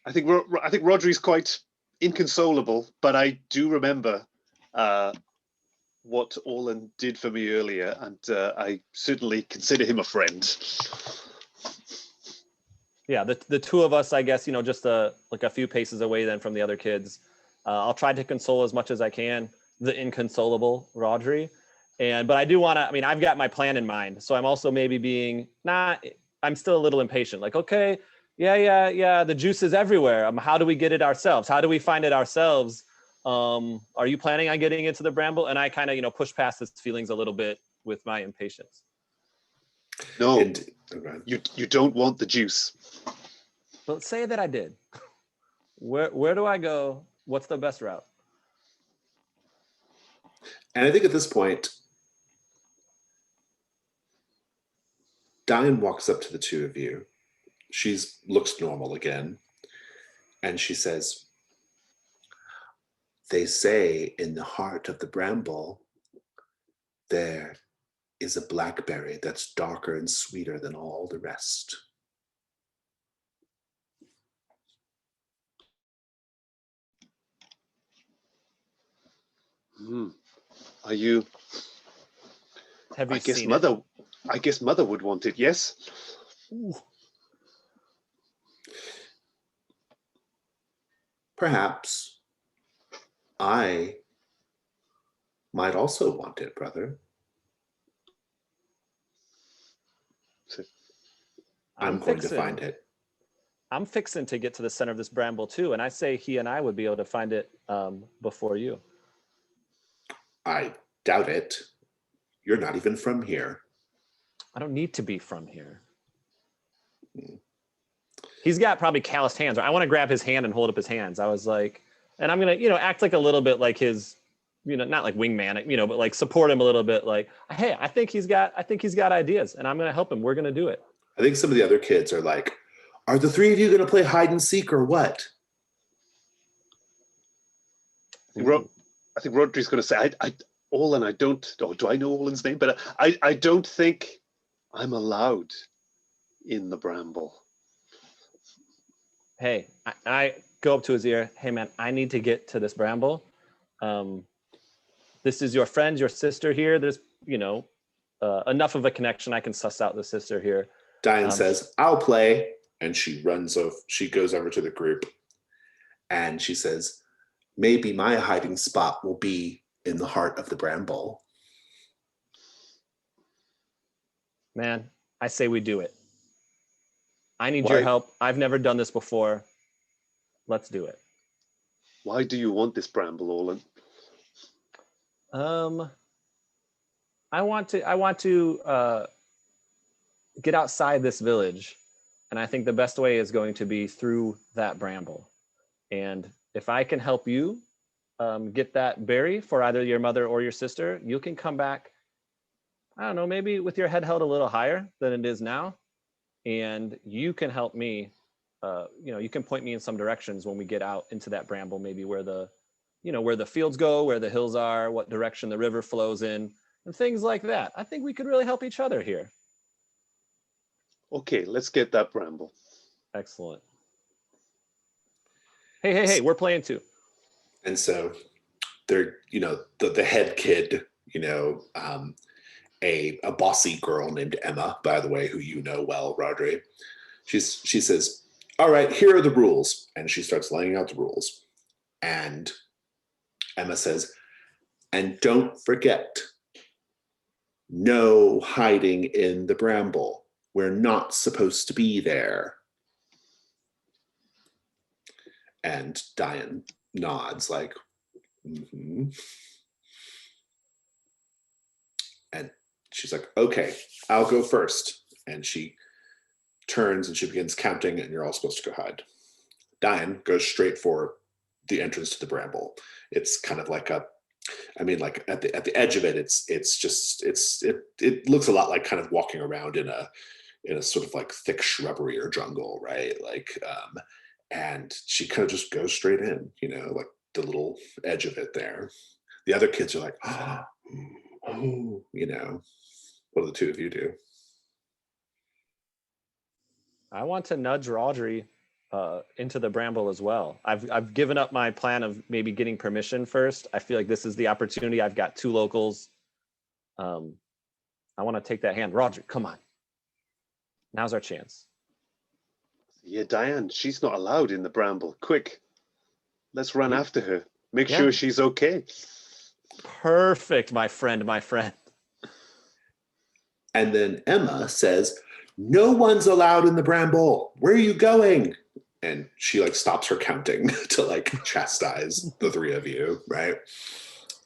I think Rodri's quite inconsolable, but I do remember what Orlin did for me earlier, and I certainly consider him a friend. Yeah, the two of us, I guess, just like a few paces away then from the other kids. I'll try to console as much as I can the inconsolable Rodri. But I do want to, I've got my plan in mind. So I'm also maybe I'm still a little impatient. Like, okay, Yeah. The juice is everywhere. How do we get it ourselves? How do we find it ourselves? Are you planning on getting into the bramble? And I kind of, push past his feelings a little bit with my impatience. No, And okay. you don't want the juice. But say that I did. Where do I go? What's the best route? And I think at this point, Diane walks up to the two of you. She looks normal again. And she says, they say in the heart of the bramble, there is a blackberry that's darker and sweeter than all the rest. Are you? Have you I guess seen mother. it? I guess mother would want it. Yes. Ooh. Perhaps I might also want it, brother. I'm going to find it. I'm fixing to get to the center of this bramble too, and I say he and I would be able to find it before you. I doubt it. You're not even from here. I don't need to be from here. He's got probably calloused hands. I want to grab his hand and hold up his hands. I was like, and I'm going to, act like a little bit like his, not like wingman, but like support him a little bit. Like, hey, I think he's got ideas, and I'm going to help him. We're going to do it. I think some of the other kids are like, are the three of you going to play hide and seek or what? I think Rodri's going to say, Olin, I don't, or do I know Olin's name? But I don't think I'm allowed in the bramble. Hey, I go up to his ear. Hey, man, I need to get to this bramble. This is your friend, your sister here. There's, enough of a connection. I can suss out the sister here. Diane says, I'll play. And she runs off. She goes over to the group and she says, maybe my hiding spot will be in the heart of the bramble. Man, I say we do it. I need your help. I've never done this before. Let's do it. Why do you want this bramble, Olin? I want to get outside this village, and I think the best way is going to be through that bramble. And if I can help you get that berry for either your mother or your sister, you can come back, I don't know, maybe with your head held a little higher than it is now, and you can help me. You can point me in some directions when we get out into that bramble, maybe where the fields go, where the hills are, what direction the river flows in, and things like that. I think we could really help each other here. Okay, let's get that bramble. Excellent. Hey, we're playing too. And so they're, the head kid, a bossy girl named Emma, by the way, who you know well, Rodri. She says, all right, here are the rules. And she starts laying out the rules. And Emma says, and don't forget, no hiding in the bramble. We're not supposed to be there. And Diane nods like, mm-hmm. And she's like, okay, I'll go first. And she turns and she begins counting, and you're all supposed to go hide. Diane goes straight for the entrance to the bramble. It's kind of like at the edge of it, it looks a lot like kind of walking around in a sort of like thick shrubbery or jungle, right? And she kind of just goes straight in, like the little edge of it there. The other kids are like, oh, what do the two of you do? I want to nudge Rodri into the bramble as well. I've given up my plan of maybe getting permission first. I feel like this is the opportunity. I've got two locals. I want to take that hand. Rodri, come on. Now's our chance. Yeah, Diane, she's not allowed in the bramble. Quick, let's run after her. Make sure she's okay. Perfect, my friend. And then Emma says, no one's allowed in the bramble. Where are you going? And she like stops her counting to like chastise the three of you, right?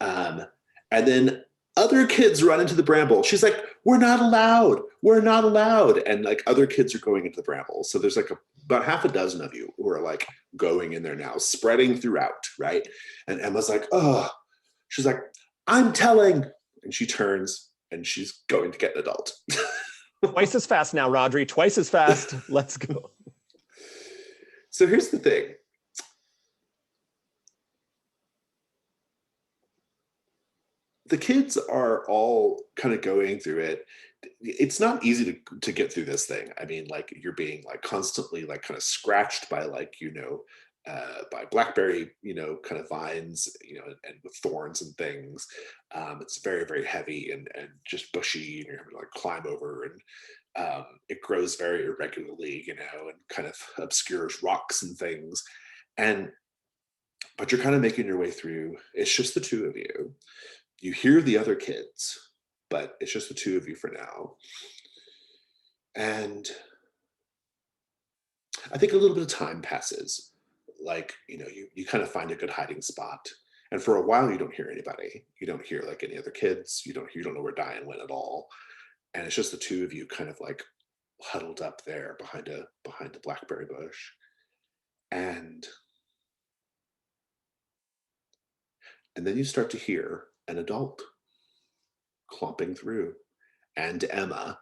And then other kids run into the bramble. She's like, we're not allowed. We're not allowed. And like other kids are going into the bramble. So there's like about half a dozen of you who are like going in there now, spreading throughout, right? And Emma's like, oh, she's like, I'm telling. And she turns and she's going to get an adult. Twice as fast now, Rodri. Twice as fast. Let's go. So here's the thing. The kids are all kind of going through it. It's not easy to get through this thing. I mean, like you're being like constantly like kind of scratched by like, by blackberry, kind of vines, and with thorns and things. It's very, very heavy and just bushy, and you're having to like climb over, and it grows very irregularly, and kind of obscures rocks and things. But you're kind of making your way through. It's just the two of you. You hear the other kids, but it's just the two of you for now. And I think a little bit of time passes. Like, you kind of find a good hiding spot. And for a while, you don't hear anybody. You don't hear like any other kids. You don't know where Diane went at all. And it's just the two of you kind of like huddled up there behind the blackberry bush. And then you start to hear an adult clomping through, and Emma,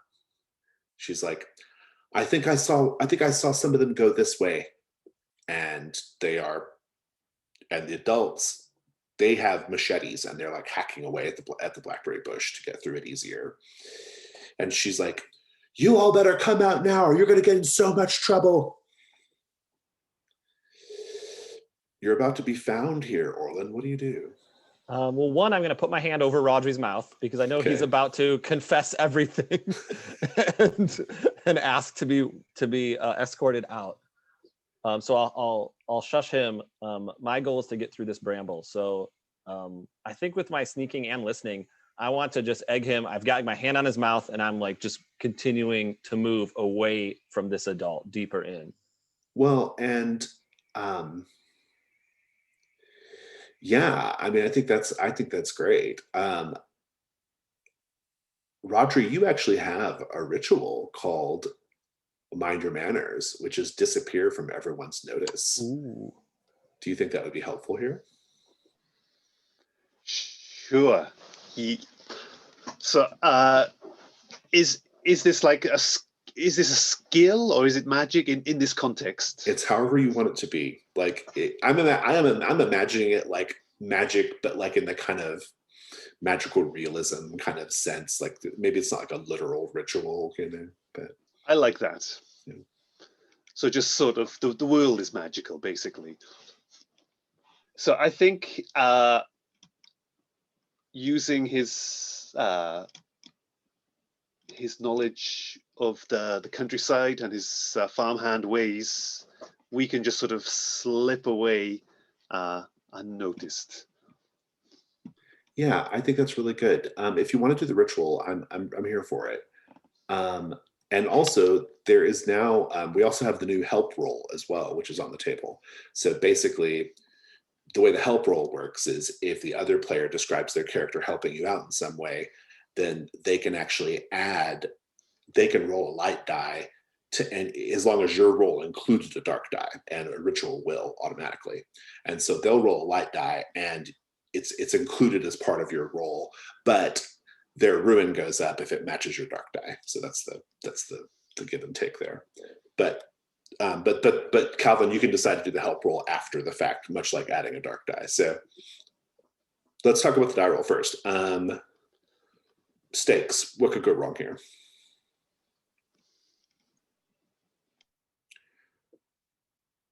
she's like, I think I saw some of them go this way. And the adults, they have machetes and they're like hacking away at the blackberry bush to get through it easier. And she's like, you all better come out now or you're going to get in so much trouble. You're about to be found here, Orlin. What do you do? Well, one, I'm going to put my hand over Rodri's mouth because I know he's about to confess everything and ask to be escorted out. So I'll shush him. My goal is to get through this bramble. So I think with my sneaking and listening, I want to just egg him. I've got my hand on his mouth and I'm like just continuing to move away from this adult, deeper in. Well, and yeah, I mean, I think that's great. Rodri, you actually have a ritual called Mind Your Manners, which is disappear from everyone's notice. Ooh. Do you think that would be helpful here? Sure. So, is this like is this a skill or is it magic in this context? It's however you want it to be. Like I'm imagining it like magic, but like in the kind of magical realism kind of sense. Like maybe it's not like a literal ritual, but I like that. Yeah. So just sort of the world is magical, basically. So I think using his knowledge of the countryside and his farmhand ways, we can just sort of slip away unnoticed. Yeah, I think that's really good. If you want to do the ritual, I'm here for it. And also, there is now we also have the new help roll as well, which is on the table. So basically, the way the help roll works is if the other player describes their character helping you out in some way, then they can actually they can roll a light die and as long as your roll included a dark die, and a ritual will automatically. And so they'll roll a light die and it's included as part of your roll, but their ruin goes up if it matches your dark die. So that's the give and take there. But Calvin, you can decide to do the help roll after the fact, much like adding a dark die. So let's talk about the die roll first. Stakes. What could go wrong here?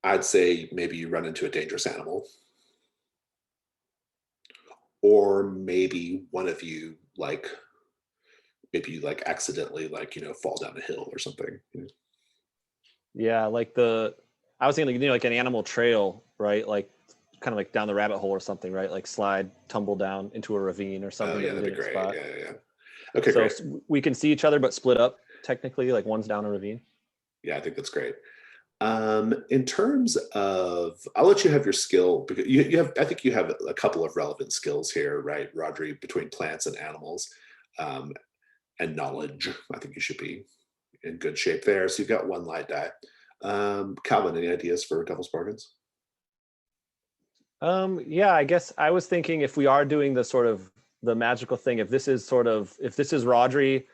I'd say maybe you run into a dangerous animal. Or maybe one of you accidentally fall down a hill or something. Yeah, like I was thinking like an animal trail, right? Like kind of like down the rabbit hole or something, right? Like slide, tumble down into a ravine or something. Oh yeah, that'd be great. Spot. Yeah. Okay, so great. We can see each other but split up. technically, like one's down a ravine. Yeah, I think that's great. In terms of, I'll let you have your skill because you have, I think you have a couple of relevant skills here, right, Rodri, between plants and animals, and knowledge. I think you should be in good shape there. So you've got one light die. Calvin, any ideas for Devil's Bargains? Yeah, I guess I was thinking if we are doing the sort of the magical thing, if this is Rodri,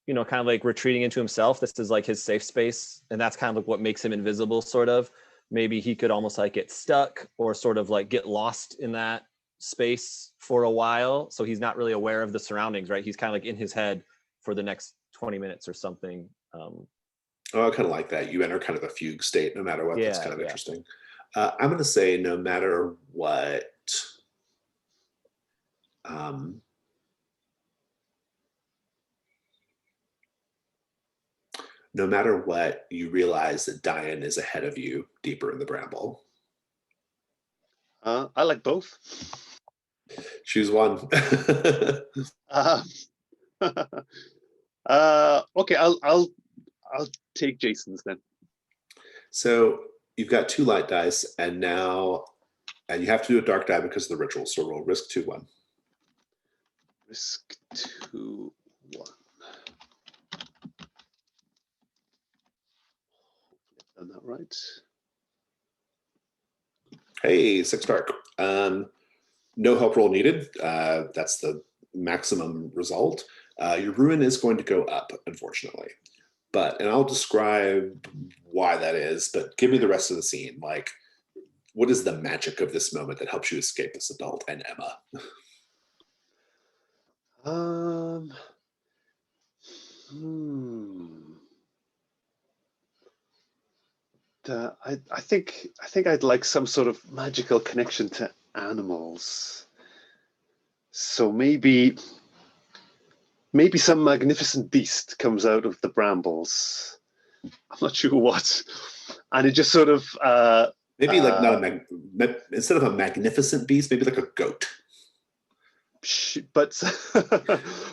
you know, kind of like retreating into himself, this is like his safe space, and that's kind of like what makes him invisible, sort of. Maybe he could almost like get stuck or sort of like get lost in that space for a while, so he's not really aware of the surroundings, right? He's kind of like in his head for the next 20 minutes or something. Oh, I kind of like that. You enter kind of a fugue state no matter what. That's kind of interesting. I'm going to say no matter what, no matter what, you realize that Diane is ahead of you deeper in the bramble. I like both. Choose one. Okay, I'll take Jason's then. So you've got 2 light dice, and now, and you have to do a dark die because of the ritual. So roll risk 2-1. Risk 2-1. Done that right. Hey, 6 dark. No help roll needed. That's the maximum result. Your ruin is going to go up, unfortunately. And I'll describe why that is, but give me the rest of the scene. Like, what is the magic of this moment that helps you escape this adult and Emma? I think I'd like some sort of magical connection to animals. So maybe some magnificent beast comes out of the brambles. I'm not sure what, and it just sort of maybe like not instead of a magnificent beast, maybe like a goat. But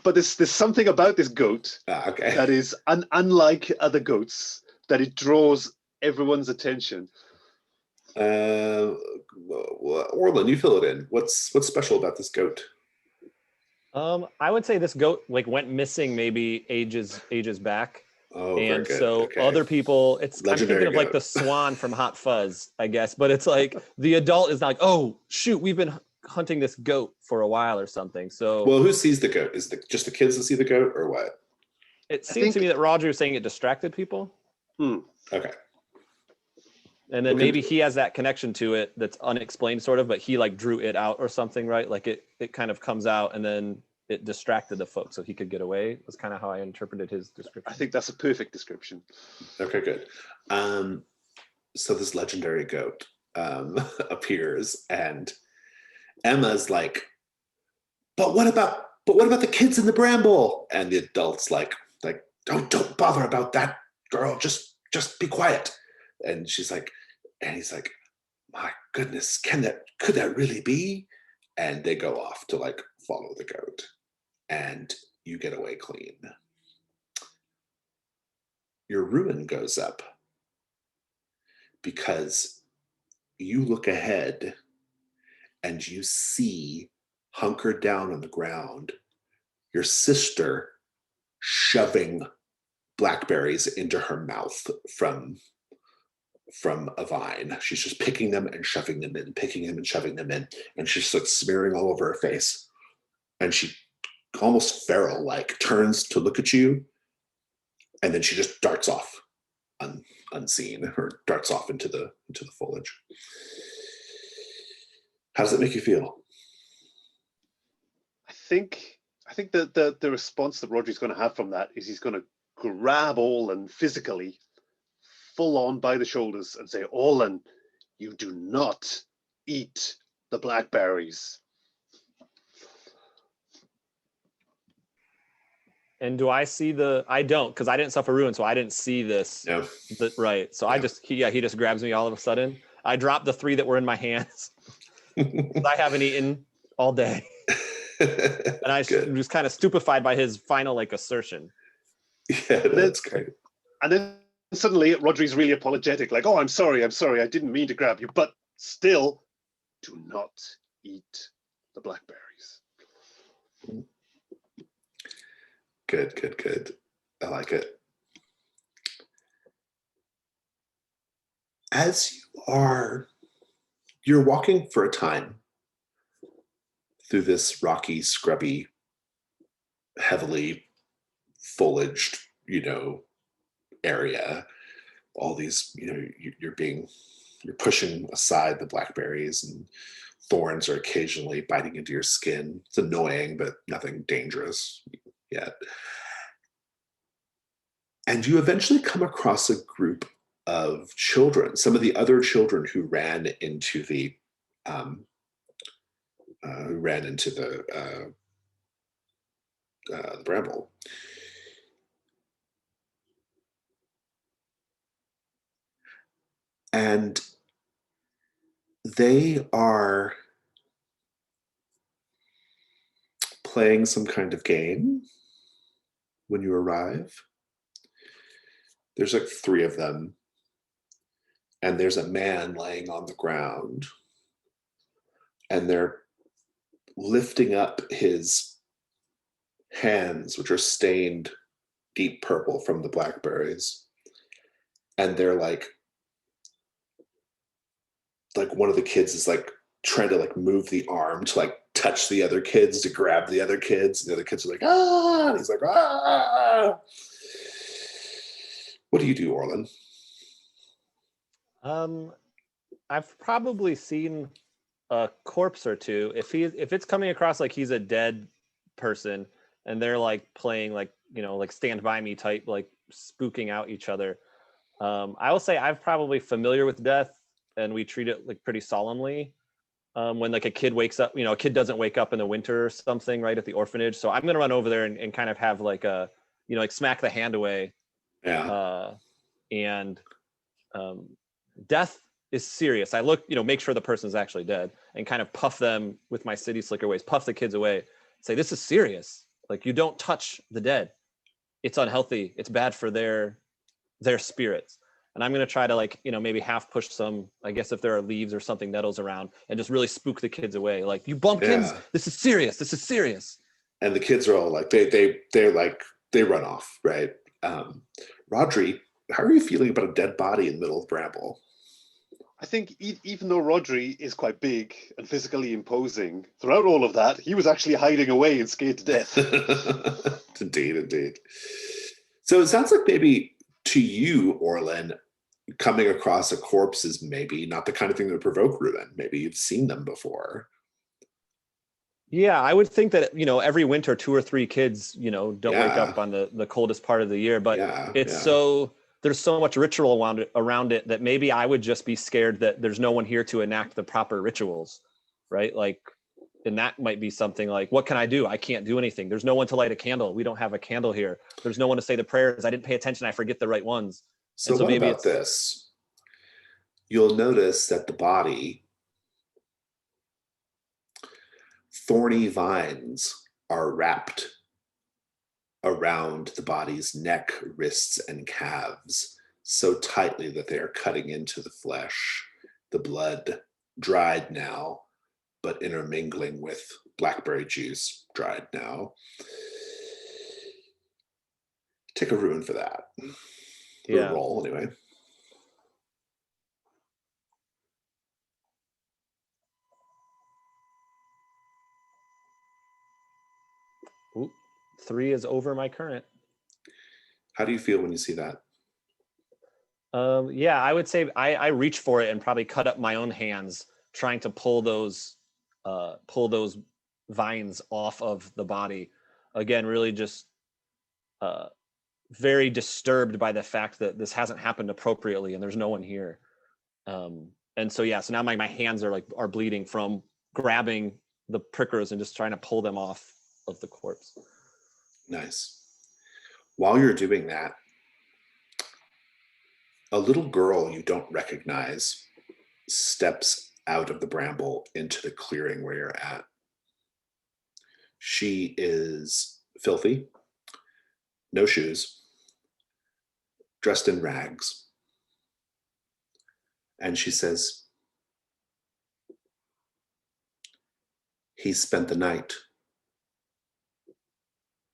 there's something about this goat okay. that is unlike other goats, that it draws everyone's attention. Orlin, you fill it in. What's special about this goat? I would say this goat like went missing maybe ages back. Oh, and very good. So okay. Other people, I'm Legendary thinking of like goat. the swan from Hot Fuzz, I guess, but it's like the adult is not like, oh shoot, we've been hunting this goat for a while or something. So well, who sees the goat? Is it just the kids that see the goat, or what? It seems to me that Roger was saying it distracted people. Okay. And then maybe he has that connection to it that's unexplained, sort of, but he like drew it out or something, right? Like it kind of comes out and then it distracted the folks so he could get away. Was kind of how I interpreted his description. I think that's a perfect description. Okay, good. So this legendary goat appears, and Emma's like, but what about the kids in the bramble? And the adult's like don't bother about that, girl. Just be quiet. And she's like, and he's like, my goodness, could that really be? And they go off to like follow the goat, and you get away clean. Your ruin goes up because you look ahead and you see, hunkered down on the ground, your sister shoving blackberries into her mouth from a vine. She's just picking them and shoving them in, picking them and shoving them in, and she's like smearing all over her face. And she almost feral like turns to look at you, and then she just darts off unseen, or darts off into the foliage. How does it make you feel? I think the response that Roger's going to have from that is he's going to grab Orlan physically, full on by the shoulders, and say, Orlan, you do not eat the blackberries. And do I see I don't, because I didn't suffer ruin, so I didn't see this. No. Right. So Yeah. He just grabs me all of a sudden. I dropped the 3 that were in my hands. I haven't eaten all day. And I was kind of stupefied by his final like assertion. Yeah, that's great. And then suddenly Rodri's really apologetic, like, oh, I'm sorry, I didn't mean to grab you, but still, do not eat the blackberries. Good, good, good. I like it. As you're walking for a time through this rocky, scrubby, heavily foliaged, area. All these, you're pushing aside the blackberries, and thorns are occasionally biting into your skin. It's annoying, but nothing dangerous yet. And you eventually come across a group of children, some of the other children who ran into the um, the bramble. And they are playing some kind of game when you arrive. There's like 3 of them, and there's a man laying on the ground, and they're lifting up his hands, which are stained deep purple from the blackberries, and they're like one of the kids is like trying to like move the arm to like touch the other kids, to grab the other kids, and the other kids are like, ah, and he's like, ah. What do you do, Orlin? I've probably seen a corpse or two. If it's coming across like he's a dead person and they're like playing like, like Stand By Me type, like spooking out each other. I will say I'm probably familiar with death, and we treat it like pretty solemnly. When like a kid wakes up, a kid doesn't wake up in the winter or something, right, at the orphanage. So I'm gonna run over there and kind of have like a, like smack the hand away. Yeah. And death is serious. I look, make sure the person's actually dead, and kind of puff them with my city slicker ways, puff the kids away, say, this is serious. Like, you don't touch the dead. It's unhealthy. It's bad for their spirits. And I'm going to try to like, maybe half push some, I guess if there are leaves or something, nettles around, and just really spook the kids away. Like, you bumpkins, Yeah. this is serious. This is serious. And the kids are all like, they run off, right? Rodri, how are you feeling about a dead body in the middle of bramble? I think even though Rodri is quite big and physically imposing, throughout all of that, he was actually hiding away and scared to death. Indeed. So it sounds like maybe to you, Orlin, coming across a corpse is maybe not the kind of thing that would provoke ruin. Maybe you've seen them before. Yeah, I would think that, every winter 2 or 3 kids, don't wake up on the coldest part of the year, but there's so much ritual around it that maybe I would just be scared that there's no one here to enact the proper rituals, right? Like, and that might be something like, what can I do? I can't do anything. There's no one to light a candle. We don't have a candle here. There's no one to say the prayers. I didn't pay attention. I forget the right ones. So what maybe about this? You'll notice that the body, thorny vines are wrapped around the body's neck, wrists, and calves so tightly that they are cutting into the flesh. The blood, dried now, but intermingling with blackberry juice, dried now. Take a ruin for that. Yeah. Roll anyway. Ooh, 3 is over my current. How do you feel when you see that? Yeah, I would say I reach for it and probably cut up my own hands trying to pull those vines off of the body. Again, really just very disturbed by the fact that this hasn't happened appropriately and there's no one here. And so so now my hands are bleeding from grabbing the prickers and just trying to pull them off of the corpse. Nice. While you're doing that, a little girl you don't recognize steps out of the bramble into the clearing where you're at. She is filthy, no shoes, dressed in rags. And she says, he spent the night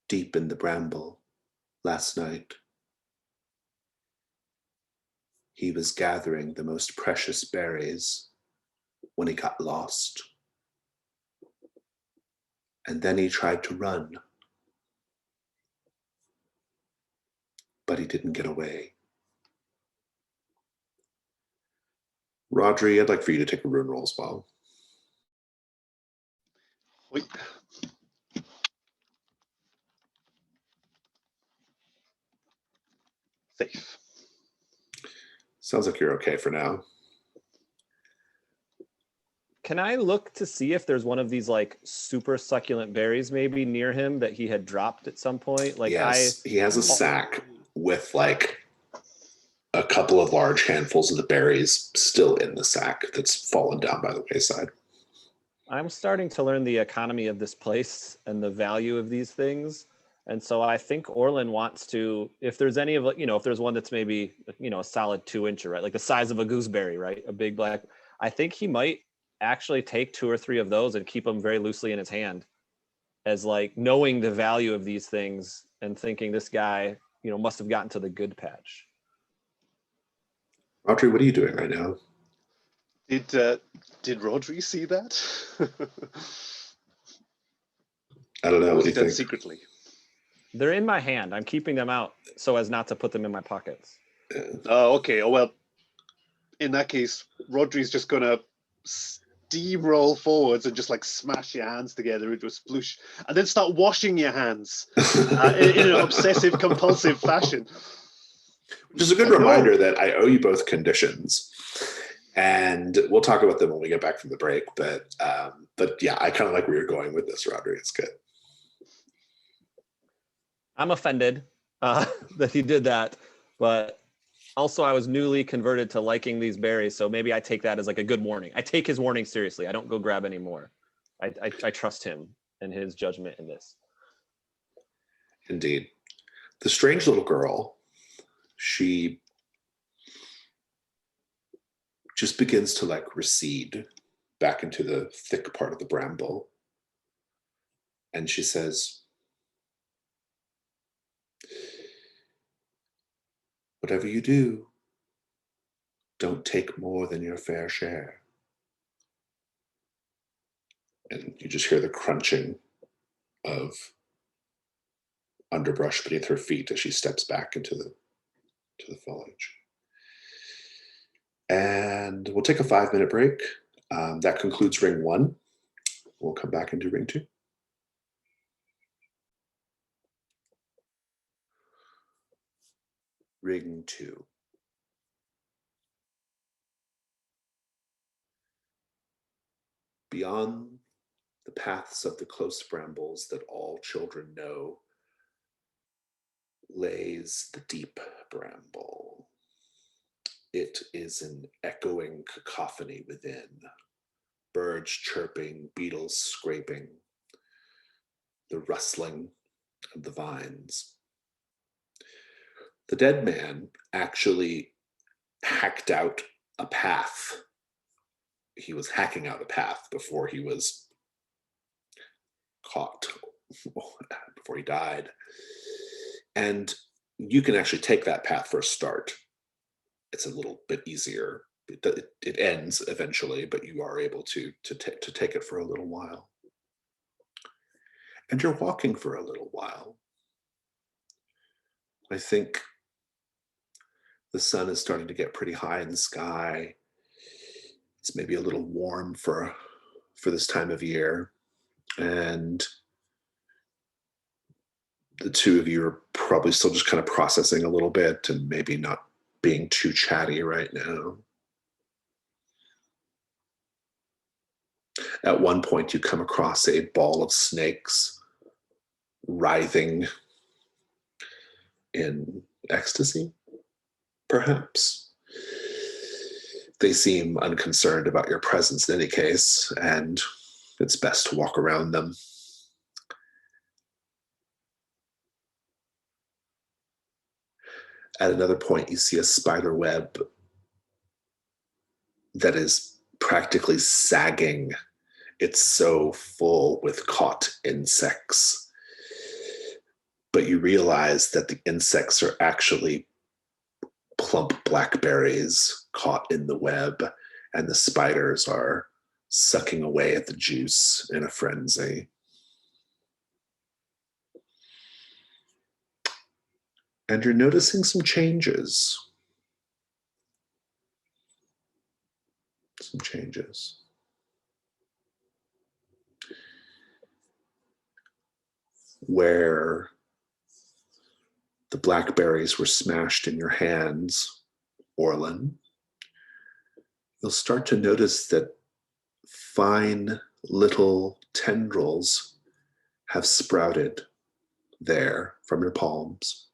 deep in the bramble last night. He was gathering the most precious berries when he got lost. And then he tried to run, but he didn't get away. Rodri, I'd like for you to take a rune roll as well. Wait. Safe. Sounds like you're okay for now. Can I look to see if there's one of these like super succulent berries maybe near him that he had dropped at some point? Like Yes, he has a sack with like a couple of large handfuls of the berries still in the sack that's fallen down by the wayside. I'm starting to learn the economy of this place and the value of these things. And so I think Orlin wants to, if there's any of, if there's one that's maybe, a solid 2-incher, right? Like the size of a gooseberry, right? A big black, I think he might actually take 2 or 3 of those and keep them very loosely in his hand, as like knowing the value of these things and thinking this guy, must have gotten to the good patch. Audrey, what are you doing right now? Did Rodri see that? I don't know. Or What was do it you done think? secretly? They're in my hand. I'm keeping them out so as not to put them in my pockets. Oh, okay. Oh, well, in that case, Rodri's just going to steamroll forwards and just like smash your hands together into a sploosh and then start washing your hands in an obsessive compulsive fashion. Which is a good reminder that I owe you both conditions. And we'll talk about them when we get back from the break. But yeah, I kind of like where you're going with this, Rodri. It's good. I'm offended that he did that, but also I was newly converted to liking these berries, so maybe I take that as like a good warning. I take his warning seriously. I don't go grab any more. I trust him and his judgment in this. Indeed. The strange little girl, she just begins to like recede back into the thick part of the bramble. And she says, whatever you do, don't take more than your fair share. And you just hear the crunching of underbrush beneath her feet as she steps back into the foliage. And we'll take a 5-minute break. That concludes ring 1. We'll come back and do ring 2. Ring 2. Beyond the paths of the close brambles that all children know lays the deep bramble. It is an echoing cacophony within, birds chirping, beetles scraping, the rustling of the vines. The dead man actually hacked out a path. He was hacking out a path before he was caught, before he died. And you can actually take that path for a start. It's a little bit easier. It ends eventually, but you are able to take it for a little while. And you're walking for a little while. I think the sun is starting to get pretty high in the sky. It's maybe a little warm for this time of year. And the two of you are probably still just kind of processing a little bit and maybe not being too chatty right now. At one point, you come across a ball of snakes writhing in ecstasy, perhaps. They seem unconcerned about your presence in any case, and it's best to walk around them. At another point, you see a spider web that is practically sagging. It's so full with caught insects. But you realize that the insects are actually plump blackberries caught in the web, and the spiders are sucking away at the juice in a frenzy. And you're noticing some changes. Some changes. Where the blackberries were smashed in your hands, Orlin, you'll start to notice that fine little tendrils have sprouted there from your palms,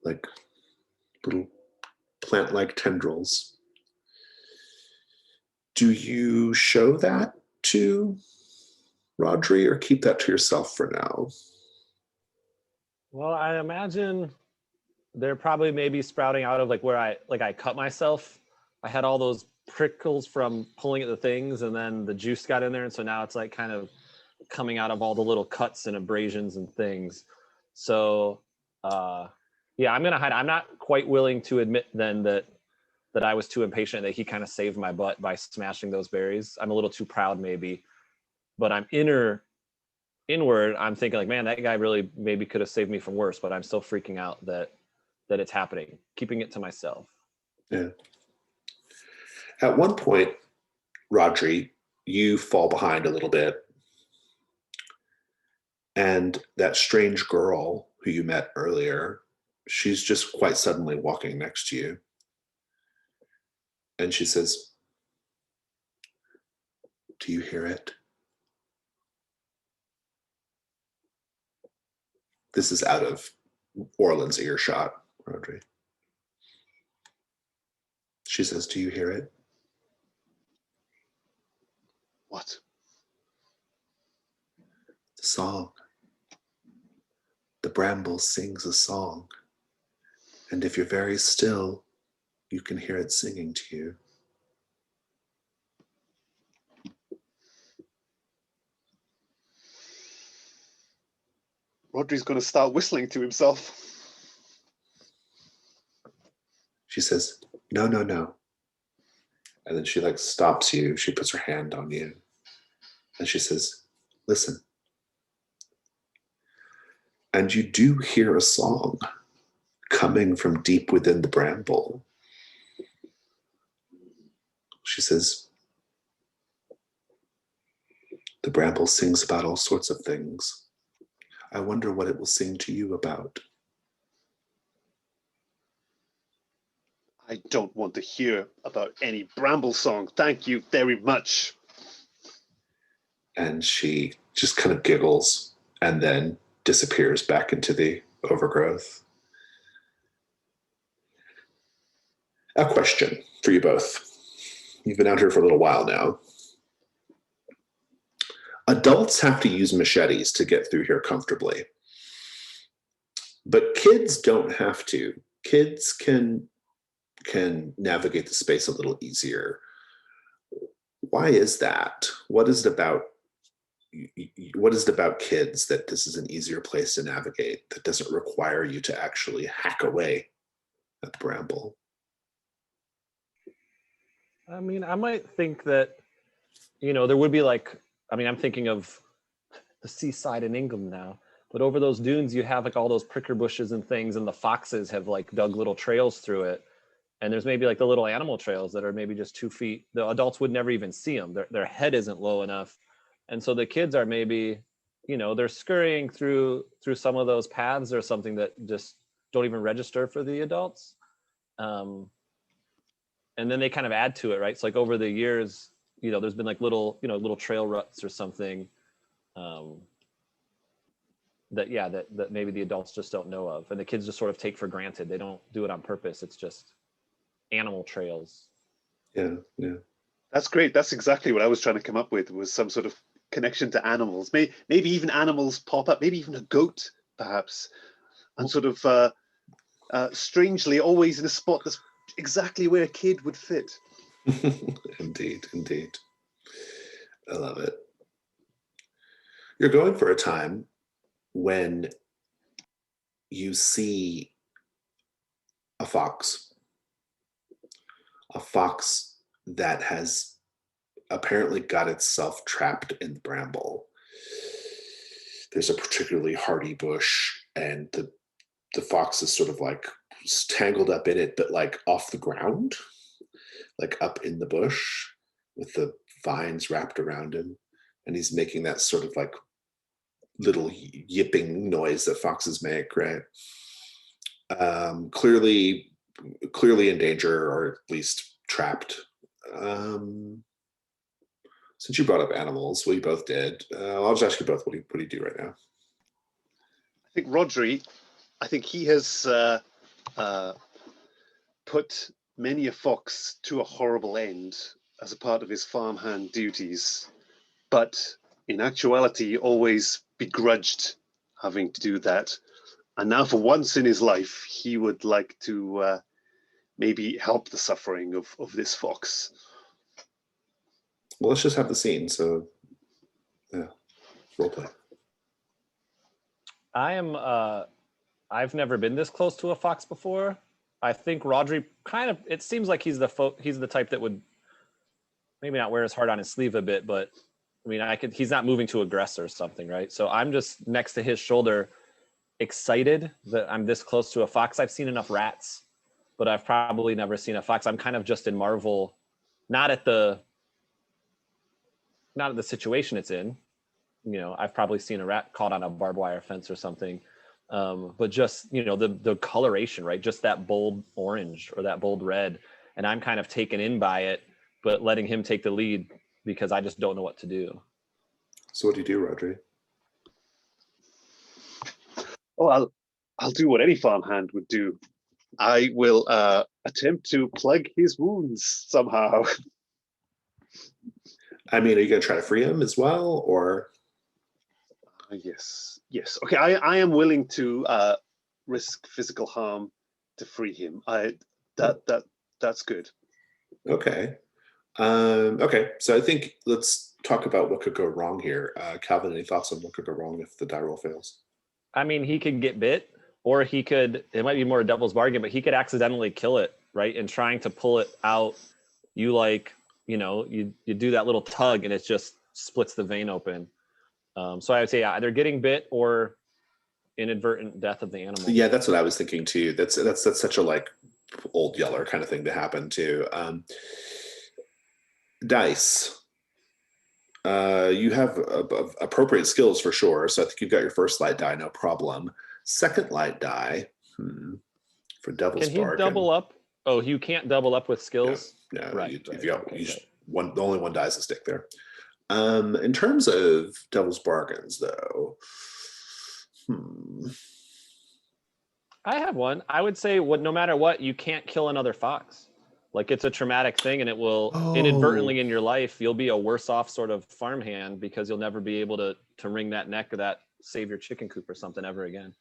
like little plant-like tendrils. Do you show that to Rodri or keep that to yourself for now? Well, I imagine they're probably maybe sprouting out of like where I cut myself. I had all those prickles from pulling at the things, and then the juice got in there, and so now it's like kind of coming out of all the little cuts and abrasions and things. So yeah, I'm gonna hide. I'm not quite willing to admit then that I was too impatient, that he kind of saved my butt by smashing those berries. I'm a little too proud maybe, but I'm inward, I'm thinking like, man, that guy really maybe could have saved me from worse, but I'm still freaking out that it's happening, keeping it to myself. Yeah. At one point, Rodri, you fall behind a little bit, and that strange girl who you met earlier, she's just quite suddenly walking next to you. And she says, "Do you hear it?" This is out of Orlin's earshot, Rodri. She says, "Do you hear it?" What? The song. The bramble sings a song. And if you're very still, you can hear it singing to you. Rodri's going to start whistling to himself. She says, "No, no, no." And then she like stops you. She puts her hand on you. And she says, "Listen." And you do hear a song coming from deep within the bramble. She says, "The bramble sings about all sorts of things. I wonder what it will sing to you about." I don't want to hear about any bramble song. Thank you very much. And she just kind of giggles and then disappears back into the overgrowth. A question for you both. You've been out here for a little while now. Adults have to use machetes to get through here comfortably. But kids don't have to. Kids can navigate the space a little easier. Why is that? What is it about kids that this is an easier place to navigate, that doesn't require you to actually hack away at the bramble? I mean, I might think that, there would be like, I'm thinking of the seaside in England now, but over those dunes, you have like all those pricker bushes and things, and the foxes have like dug little trails through it. And there's maybe like the little animal trails that are maybe just 2 feet. The adults would never even see them. Their head isn't low enough. And so the kids are maybe, they're scurrying through some of those paths or something that just don't even register for the adults. And then they kind of add to it, right? So like over the years, there's been like little trail ruts or something that maybe the adults just don't know of. And the kids just sort of take for granted. They don't do it on purpose. It's just animal trails. Yeah. That's great. That's exactly what I was trying to come up with, was some sort of connection to animals. Maybe even animals pop up, maybe even a goat, perhaps. and sort of strangely always in a spot that's exactly where a kid would fit. Indeed, indeed. I love it. You're going for a time when you see a fox that has apparently got itself trapped in the bramble. There's a particularly hardy bush, and the fox is sort of like tangled up in it, but like off the ground, like up in the bush with the vines wrapped around him. And he's making that sort of like little yipping noise that foxes make, right? Clearly in danger, or at least trapped. Since you brought up animals, well, you both did. I'll just ask you both, what do you do right now? I think Rodri, he has put many a fox to a horrible end as a part of his farmhand duties, but in actuality always begrudged having to do that. And now for once in his life, he would like to maybe help the suffering of this fox. Well, let's just have the scene. So, yeah, role play. I've never been this close to a fox before. I think Rodri it seems like he's the type that would maybe not wear his heart on his sleeve a bit, but I mean, he's not moving to aggress or something, right? So I'm just next to his shoulder, excited that I'm this close to a fox. I've seen enough rats, but I've probably never seen a fox. I'm kind of just in marvel, not at the situation it's in. You know, I've probably seen a rat caught on a barbed wire fence or something. But just, you know, the coloration, right? Just that bold orange or that bold red. And I'm kind of taken in by it, but letting him take the lead because I just don't know what to do. So what do you do, Rodri? Oh, I'll do what any farmhand would do. I will attempt to plug his wounds somehow. I mean, are you going to try to free him as well, or? Yes. Okay, I am willing to risk physical harm to free him. That's good. Okay. Okay. So I think let's talk about what could go wrong here. Calvin, any thoughts on what could go wrong if the die roll fails? I mean, he could get bit, or it might be more a devil's bargain, but he could accidentally kill it, right? And trying to pull it out, you do that little tug and it just splits the vein open. So I would say either getting bit or inadvertent death of the animal. Yeah, that's what I was thinking too. That's such a like old yeller kind of thing to happen too. Dice. You have appropriate skills for sure. So I think you've got your first light die, no problem. Second light die, for Devil's Bargain. Can he double up? Oh, you can't double up with skills? Yeah, right. Only one die is a stick there. In terms of Devil's Bargains, though, I have one. I would say, no matter what, you can't kill another fox. Like, it's a traumatic thing, and it will inadvertently in your life, you'll be a worse off sort of farmhand because you'll never be able to wring that neck of that save your chicken coop or something ever again.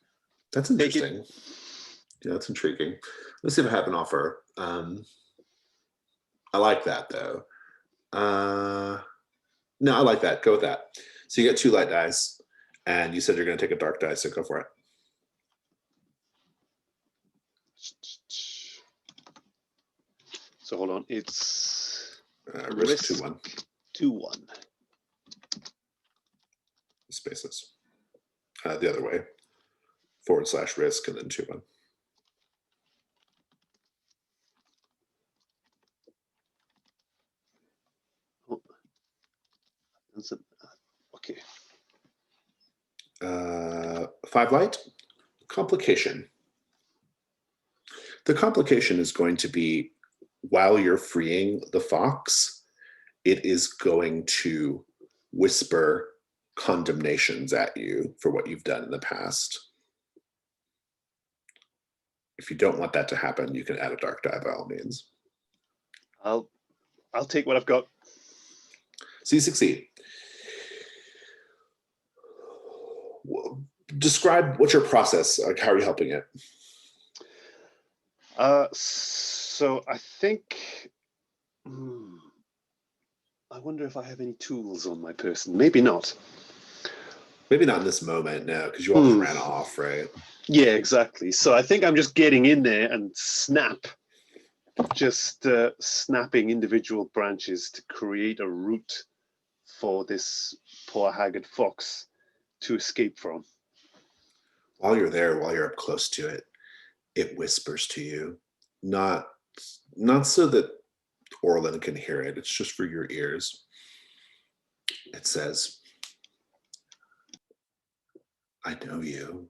That's interesting. Yeah, that's intriguing. Let's see if I have an offer. I like that though. No, I like that. Go with that. So you get 2 light dice, and you said you're going to take a dark die, so go for it. So hold on, it's risk 2-1. 2-1. Spaces. The other way. /risk and then 2-1. Oh. Okay. 5 light. Complication. The complication is going to be, while you're freeing the fox, it is going to whisper condemnations at you for what you've done in the past. If you don't want that to happen, you can add a dark die by all means. I'll take what I've got. So you succeed. describe what's your process? Like, how are you helping it? So I think, I wonder if I have any tools on my person. Maybe not. Maybe not in this moment, no, because you all just ran off, right? Yeah, exactly. So I think I'm just getting in there and just snapping individual branches to create a route for this poor haggard fox to escape from. While you're there, while you're up close to it, it whispers to you, not so that Orlin can hear it, it's just for your ears. It says, I know you.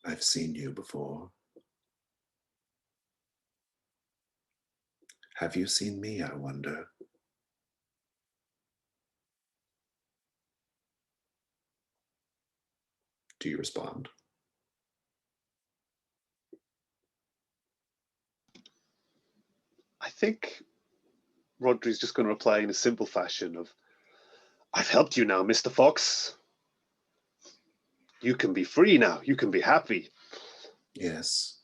I've seen you before. Have you seen me, I wonder? Do you respond? I think Rodri's just going to reply in a simple fashion of, I've helped you now, Mr. Fox. You can be free now. You can be happy. Yes.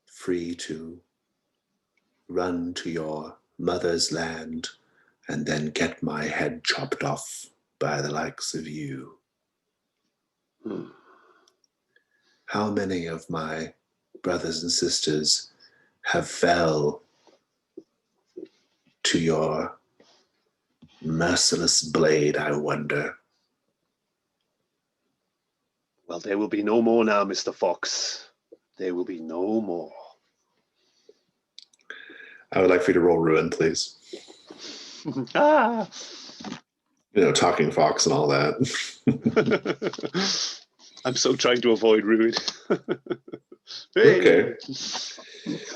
Free to run to your mother's land and then get my head chopped off by the likes of you. How many of my brothers and sisters have fell to your merciless blade, I wonder? Well, there will be no more now, Mr. Fox. There will be no more. I would like for you to roll Ruin, please. Ah! You know, talking fox and all that. I'm so trying to avoid ruin. Okay.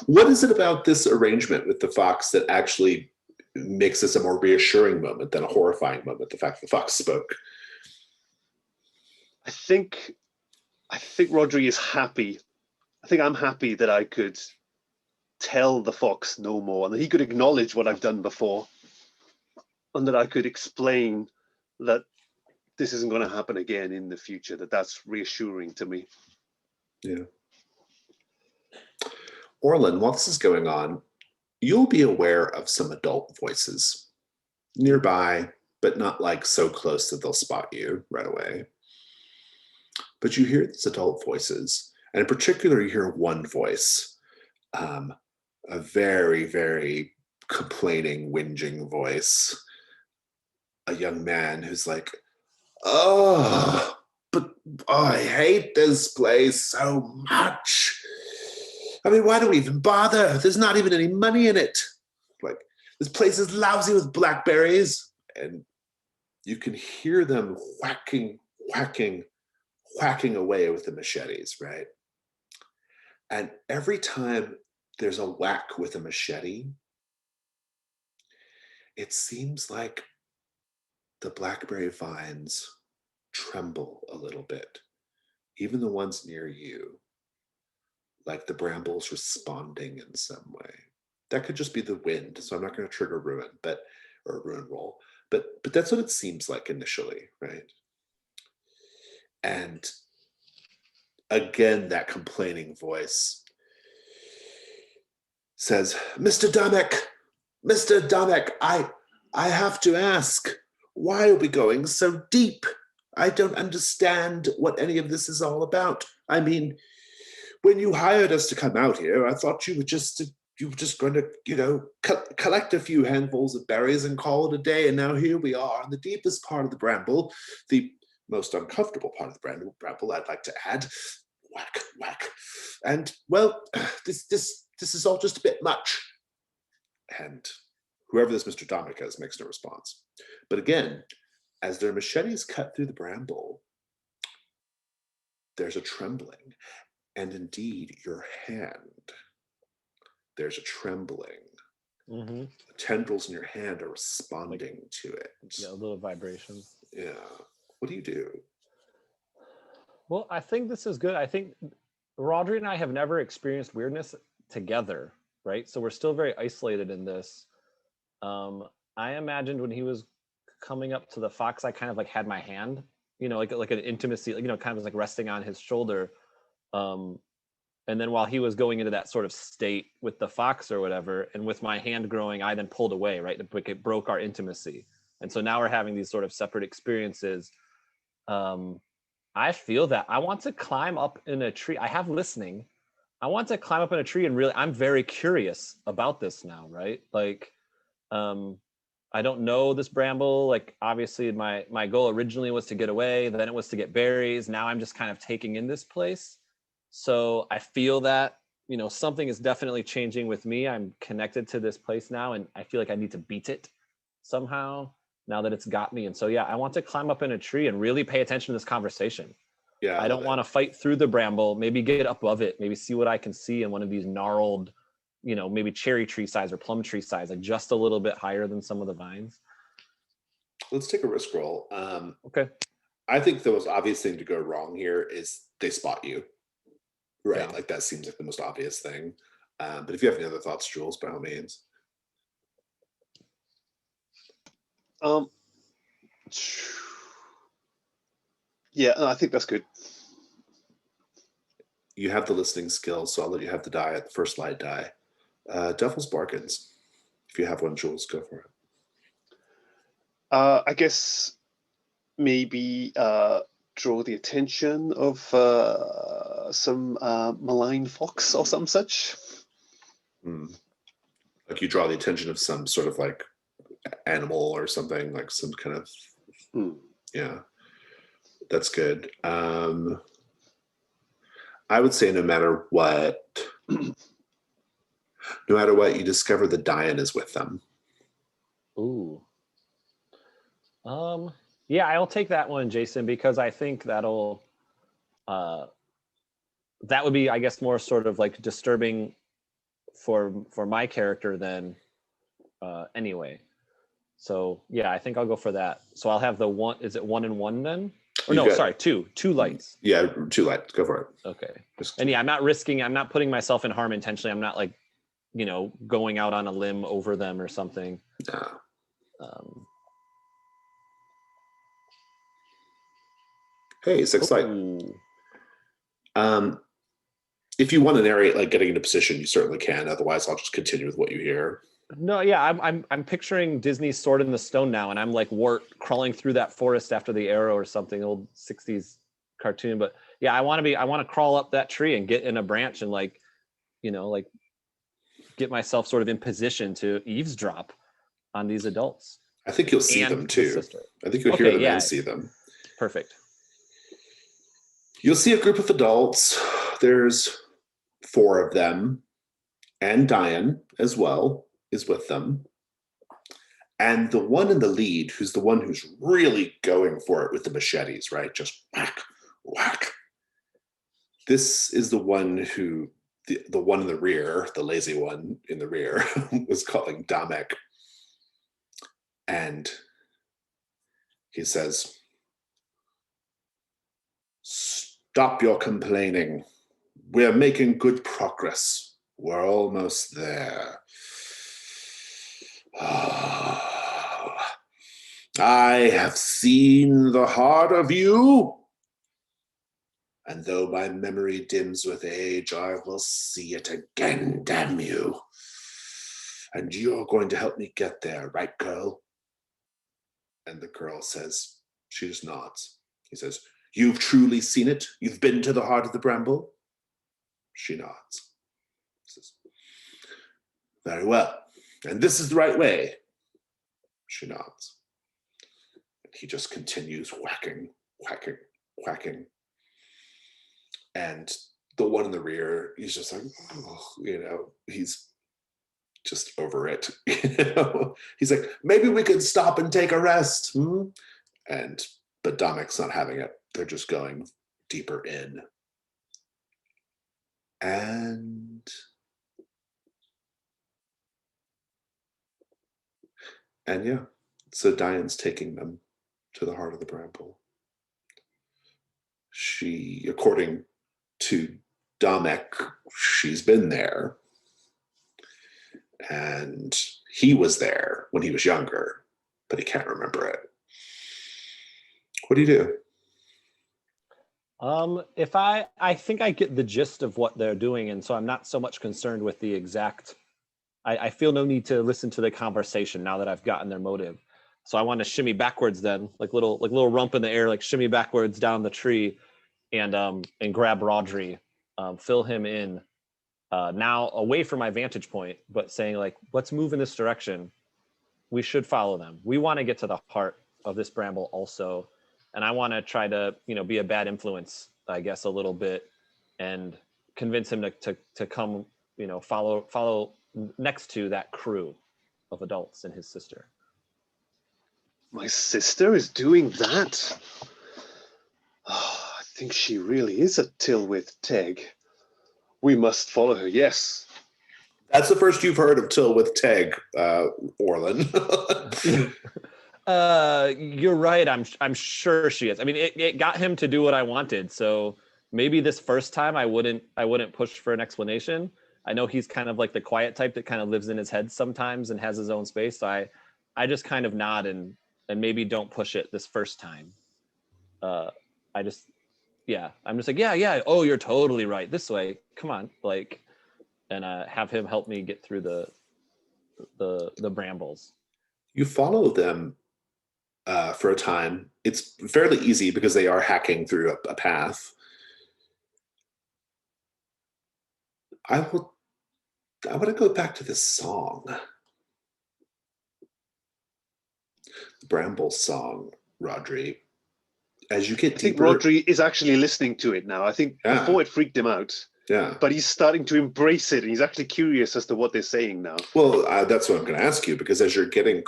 What is it about this arrangement with the fox that actually makes this a more reassuring moment than a horrifying moment, the fact that the fox spoke? I think Rodri is happy. I think I'm happy that I could tell the fox no more, and that he could acknowledge what I've done before, and that I could explain that this isn't going to happen again in the future. That's reassuring to me. Yeah. Orlin, while this is going on, you'll be aware of some adult voices nearby, but not like so close that they'll spot you right away. But you hear these adult voices, and in particular, you hear one voice, a very, very complaining, whinging voice. A young man who's like, oh, but I hate this place so much. I mean, why do we even bother? There's not even any money in it. Like, this place is lousy with blackberries. And you can hear them whacking away with the machetes, right? And every time there's a whack with a machete, it seems like the blackberry vines tremble a little bit, even the ones near you, like the brambles responding in some way. That could just be the wind, so I'm not going to trigger ruin, or a ruin roll, but that's what it seems like initially, right? And again, that complaining voice says, Mr. Damek, I have to ask, why are we going so deep? I don't understand what any of this is all about. I mean, when you hired us to come out here, I thought you were just going to, collect a few handfuls of berries and call it a day. And now here we are in the deepest part of the bramble, the most uncomfortable part of the bramble, I'd like to add. Whack, whack. And, well, this is all just a bit much. And whoever this Mr. Dominic is makes no response. But again, as their machetes cut through the bramble, there's a trembling. And indeed, your hand, there's a trembling. Mm-hmm. The tendrils in your hand are responding to it. Yeah, a little vibration. Yeah. What do you do? Well, I think this is good. I think Rodri and I have never experienced weirdness together, right? So we're still very isolated in this. I imagined when he was coming up to the fox, I kind of like had my hand, like an intimacy, kind of was like resting on his shoulder. And then while he was going into that sort of state with the fox or whatever, and with my hand growing, I then pulled away, right? It broke our intimacy. And so now we're having these sort of separate experiences. I feel that I want to climb up in a tree. I have listening. I want to climb up in a tree and really, I'm very curious about this now, right? Like, I don't know this bramble. Like, obviously my goal originally was to get away, then it was to get berries. Now I'm just kind of taking in this place. So I feel that, something is definitely changing with me. I'm connected to this place now, and I feel like I need to beat it somehow now that it's got me. And so, yeah, I want to climb up in a tree and really pay attention to this conversation. Yeah, I don't want to fight through the bramble, maybe get above it, maybe see what I can see in one of these gnarled, maybe cherry tree size or plum tree size, like just a little bit higher than some of the vines. Let's take a risk roll. Okay. I think the most obvious thing to go wrong here is they spot you. Right. Yeah. Like that seems like the most obvious thing. But if you have any other thoughts, Jules, by all means. Yeah, I think that's good. You have the listening skills, so I'll let you have the die at the first light die. Devil's Bargains. If you have one, Jules, go for it. I guess maybe draw the attention of some malign fox or some such. Like you draw the attention of some sort of like animal or something, like some kind of yeah, that's good. I would say no matter what you discover the Dian is with them. Ooh. Yeah, I'll take that one, Jason, because I think that'll that would be, I guess, more sort of like disturbing for my character than anyway. So yeah, I think I'll go for that. So I'll have the one. Is it 1 and 1 then? Or no, sorry, two lights. Yeah, 2 lights. Go for it. Okay. And yeah, I'm not putting myself in harm intentionally. I'm not like, going out on a limb over them or something. No. Hey, 6 light. If you want to narrate like getting into position, you certainly can. Otherwise, I'll just continue with what you hear. No, yeah, I'm picturing Disney's Sword in the Stone now, and I'm like Wart crawling through that forest after the arrow or something, old 60s cartoon. But yeah, I want to crawl up that tree and get in a branch and like get myself sort of in position to eavesdrop on these adults. I think you'll see them too. I think you'll hear them and see them. Perfect. You'll see a group of adults. There's 4 of them, and Dian as well is with them. And the one in the lead, who's the one who's really going for it with the machetes, right? Just whack, whack. This is the one who, the one in the rear, the lazy one in the rear, was calling Damek. And he says, "Stop your complaining. We're making good progress. We're almost there. I have seen the heart of you, and though my memory dims with age, I will see it again, damn you. And you're going to help me get there, right, girl?" And the girl says, she just nods. He says, "You've truly seen it? You've been to the heart of the bramble?" She nods. Says, "Very well. And this is the right way?" She nods. And he just continues whacking, whacking, whacking. And the one in the rear, he's just like, he's just over it. He's like, "Maybe we could stop and take a rest." But Damek's not having it. They're just going deeper in. And yeah, so Dian's taking them to the heart of the bramble. She, according to Damek, she's been there. And he was there when he was younger, but he can't remember it. What do you do? If I think I get the gist of what they're doing, and so I'm not so much concerned with the exact. I feel no need to listen to the conversation now that I've gotten their motive. So I want to shimmy backwards then, like little rump in the air, like shimmy backwards down the tree, and grab Rodri, fill him in, now away from my vantage point, but saying like, let's move in this direction. We should follow them. We want to get to the heart of this bramble also, and I want to try to be a bad influence, I guess, a little bit, and convince him to come follow next to that crew of adults and his sister. My sister is doing that? Oh, I think she really is a Tilwith Teg. We must follow her, yes. That's the first you've heard of Tilwith Teg, Orlin. You're right. I'm sure she is. I mean, it got him to do what I wanted. So maybe this first time I wouldn't push for an explanation. I know he's kind of like the quiet type that kind of lives in his head sometimes and has his own space. So I just kind of nod and maybe don't push it this first time. I'm just like, yeah. Oh, you're totally right. This way. Come on. Like, and have him help me get through the brambles. You follow them for a time. It's fairly easy because they are hacking through a path. I want to go back to this song. The Bramble song, Rodri. As you get deeper, I think Rodri is actually listening to it now. I think before it freaked him out. Yeah. But he's starting to embrace it, and he's actually curious as to what they're saying now. Well, that's what I'm going to ask you, because as you're going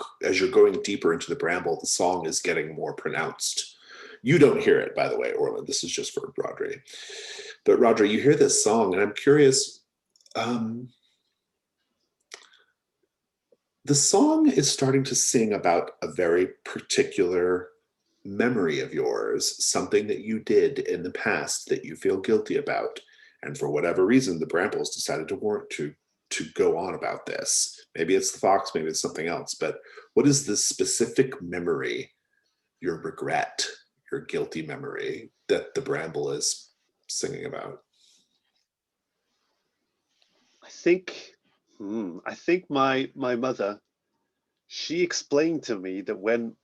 deeper into the bramble, the song is getting more pronounced. You don't hear it, by the way, Orlin. This is just for Rodri. But Rodri, you hear this song, and I'm curious. The song is starting to sing about a very particular memory of yours, something that you did in the past that you feel guilty about. And for whatever reason, the brambles decided to go on about this. Maybe it's the fox, maybe it's something else. But what is the specific memory, your regret, your guilty memory that the bramble is singing about? I think my mother, she explained to me that when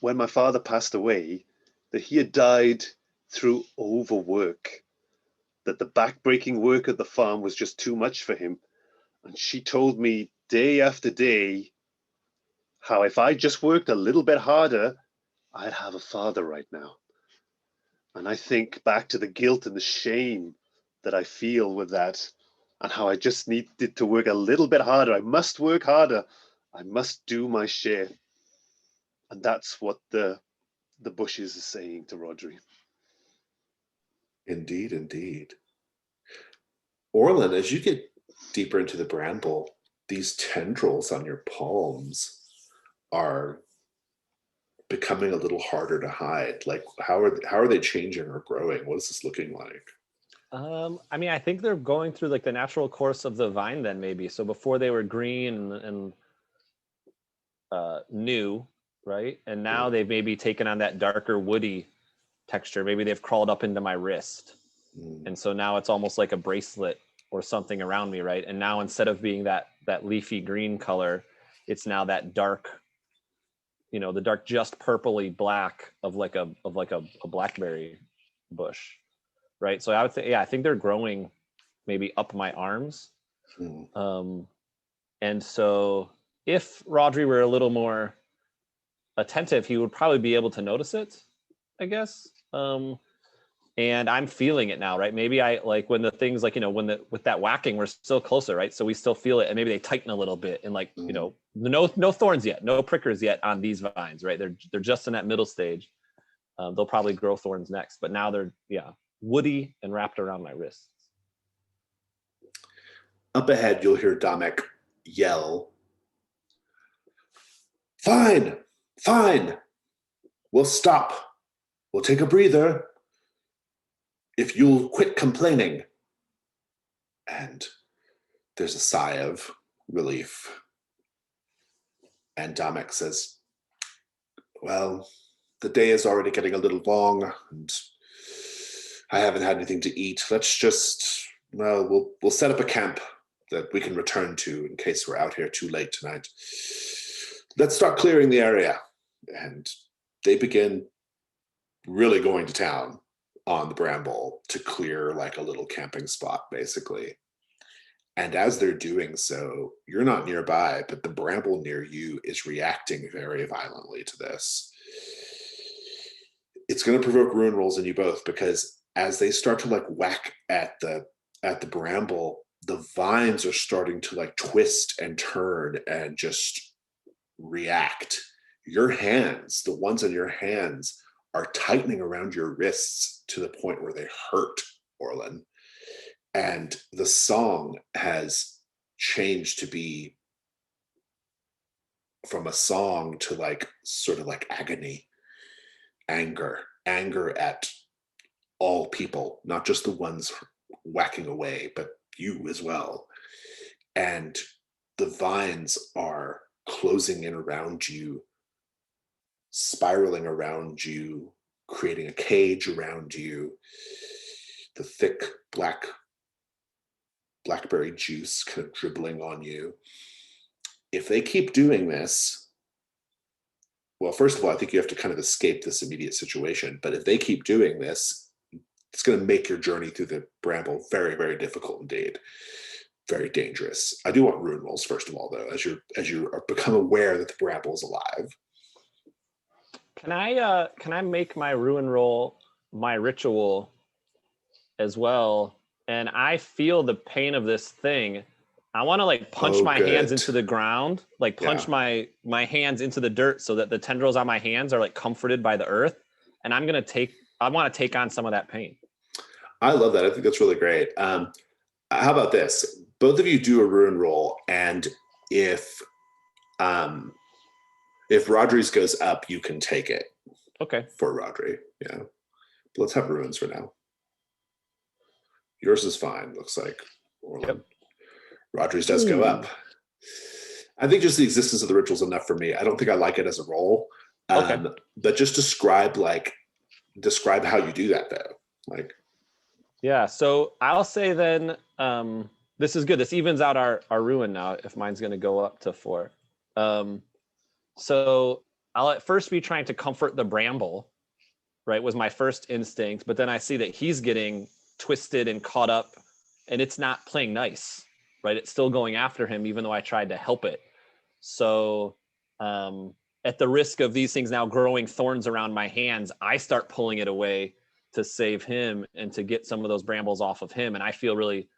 my father passed away, that he had died through overwork, that the backbreaking work at the farm was just too much for him. And she told me day after day how if I just worked a little bit harder, I'd have a father right now. And I think back to the guilt and the shame that I feel with that, and how I just needed to work a little bit harder. I must work harder. I must do my share. And that's what the bushes is saying to Rodri. Indeed, indeed. Orlin, as you get deeper into the bramble, these tendrils on your palms are becoming a little harder to hide. Like, how are they changing or growing? What is this looking like? I mean, I think they're going through like the natural course of the vine then, maybe. So before they were green and new, right? And now they've maybe taken on that darker woody texture. Maybe they've crawled up into my wrist. And so now it's almost like a bracelet or something around me, right? And now instead of being that leafy green color, it's now that dark, the dark just purpley black of like a blackberry bush, right? So I would say, I think they're growing maybe up my arms. And so if Rodri were a little more attentive, he would probably be able to notice it, I guess. And I'm feeling it now, right? Maybe I like when the things like, with that whacking, we're still closer, right? So we still feel it, and maybe they tighten a little bit, and like, no thorns yet, no prickers yet on these vines, right? They're just in that middle stage. They'll probably grow thorns next, but now they're woody and wrapped around my wrists. Up ahead, you'll hear Damek yell, "Fine, fine. We'll stop. We'll take a breather if you'll quit complaining." And there's a sigh of relief. And Damek says, "Well, the day is already getting a little long, and I haven't had anything to eat. Let's just, well, we'll set up a camp that we can return to in case we're out here too late tonight. Let's start clearing the area. And they begin really going to town on the bramble to clear like a little camping spot, basically. And as they're doing so, you're not nearby, but the bramble near you is reacting very violently to this. It's going to provoke ruin rolls in you both, because as they start to like whack at the bramble, the vines are starting to like twist and turn and just react. Your hands, the ones on your hands, are tightening around your wrists to the point where they hurt, Orlin. And the song has changed to be from a song to like sort of like agony, anger at all people, not just the ones whacking away, but you as well. And the vines are closing in around you, spiraling around you, creating a cage around you. The thick blackberry juice kind of dribbling on you. If they keep doing this, well, first of all, I think you have to kind of escape this immediate situation. But if they keep doing this, it's going to make your journey through the bramble very, very difficult indeed. Very dangerous. I do want ruin rolls, first of all, though, as you become aware that the bramble is alive. Can I make my ruin roll my ritual as well? And I feel the pain of this thing. I want to like punch my hands into the ground, like punch my hands into the dirt so that the tendrils on my hands are like comforted by the earth. And I want to take on some of that pain. I love that. I think that's really great. How about this? Both of you do a ruin roll, and if Rodri's goes up, you can take it. Okay. For Rodri, yeah. But let's have ruins for now. Yours is fine, looks like. Orlin. Yep. Rodri's does go up. I think just the existence of the ritual is enough for me. I don't think I like it as a roll. Okay. But just describe how you do that, though. Like. Yeah, so I'll say then, this is good. This evens out our ruin now, if mine's going to go up to 4. So I'll at first be trying to comfort the bramble, right, was my first instinct. But then I see that he's getting twisted and caught up, and it's not playing nice, right? It's still going after him, even though I tried to help it. So at the risk of these things now growing thorns around my hands, I start pulling it away to save him and to get some of those brambles off of him. And I feel really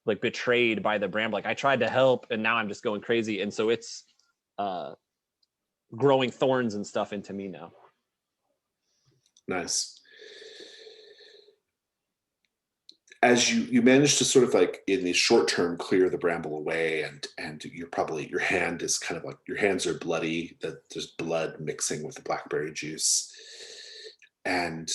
like betrayed by the bramble. Like I tried to help and now I'm just going crazy. And so it's growing thorns and stuff into me now. Nice. As you manage to sort of like in the short term clear the bramble away, and your hand is kind of like, your hands are bloody, that there's blood mixing with the blackberry juice. And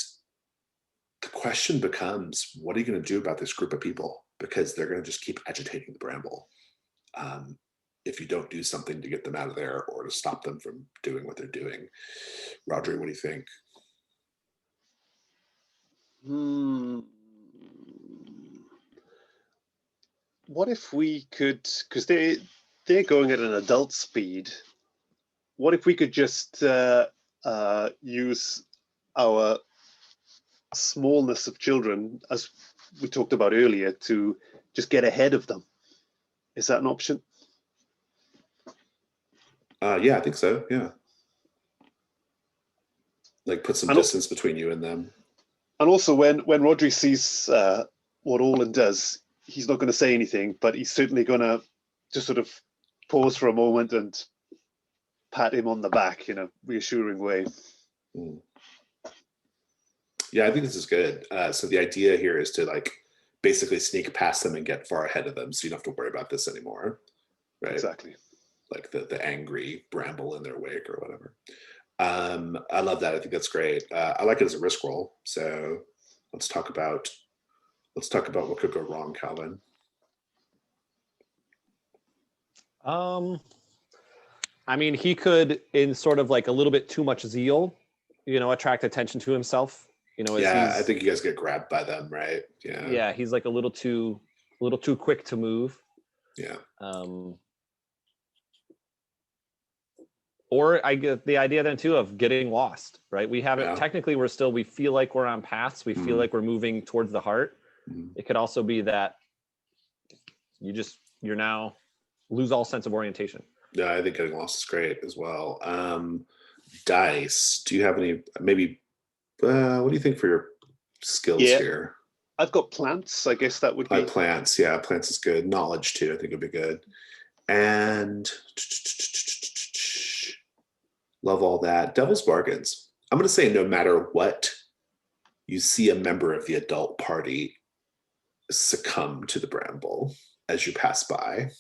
the question becomes, what are you going to do about this group of people? Because they're going to just keep agitating the bramble. If you don't do something to get them out of there or to stop them from doing what they're doing. Rodri, what do you think? What if we could, because they're going at an adult speed, what if we could just use our smallness of children, as we talked about earlier, to just get ahead of them? Is that an option? Yeah, I think so. Yeah. Like put some distance between you and them. And also when Rodri sees what Orlin does, he's not going to say anything, but he's certainly going to just sort of pause for a moment and pat him on the back in a reassuring way. Yeah, I think this is good. So the idea here is to like basically sneak past them and get far ahead of them, so you don't have to worry about this anymore, right? Exactly. Like the angry bramble in their wake or whatever. I love that. I think that's great. I like it as a risk roll. So let's talk about what could go wrong, Calvin. I mean, he could, in sort of like a little bit too much zeal, attract attention to himself. As Yeah, I he's, think you guys get grabbed by them, right? Yeah. yeah, he's like a little too quick to move. Yeah. Or I get the idea then too of getting lost, right? We haven't Yeah. technically we feel like we're on paths. We feel like we're moving towards the heart. It could also be that you're now lose all sense of orientation. Yeah, I think getting lost is great as well. Dice. Do you have any, maybe, what do you think for your skills Yeah. here? I've got plants. I guess that would be Plants. Yeah, plants is good. Knowledge too, I think would be good. And love all that. Devil's bargains. I'm going to say no matter what, you see a member of the adult party succumb to the bramble as you pass by.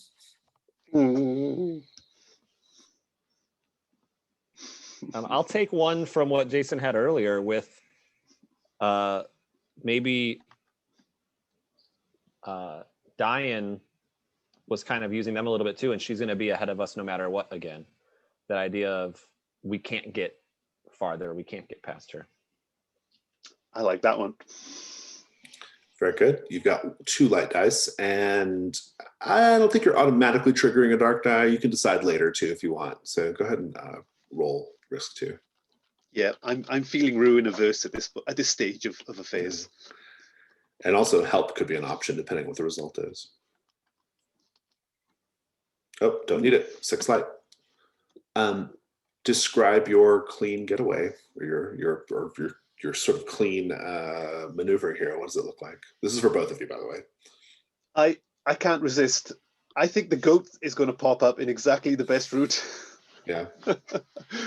I'll take one from what Jason had earlier with maybe Diane was kind of using them a little bit too, and she's going to be ahead of us no matter what again. That idea of we can't get farther, we can't get past her. I like that one. Very good. You've got 2 light dice, and I don't think you're automatically triggering a dark die. You can decide later too if you want. So go ahead and roll risk 2. Yeah, I'm feeling ruin averse at this stage of affairs. And also help could be an option depending on what the result is. Oh, don't need it. 6 light. Describe your clean getaway or your sort of clean maneuver here. What does it look like? This is for both of you, by the way. I can't resist. I think the goat is going to pop up in exactly the best route. Yeah.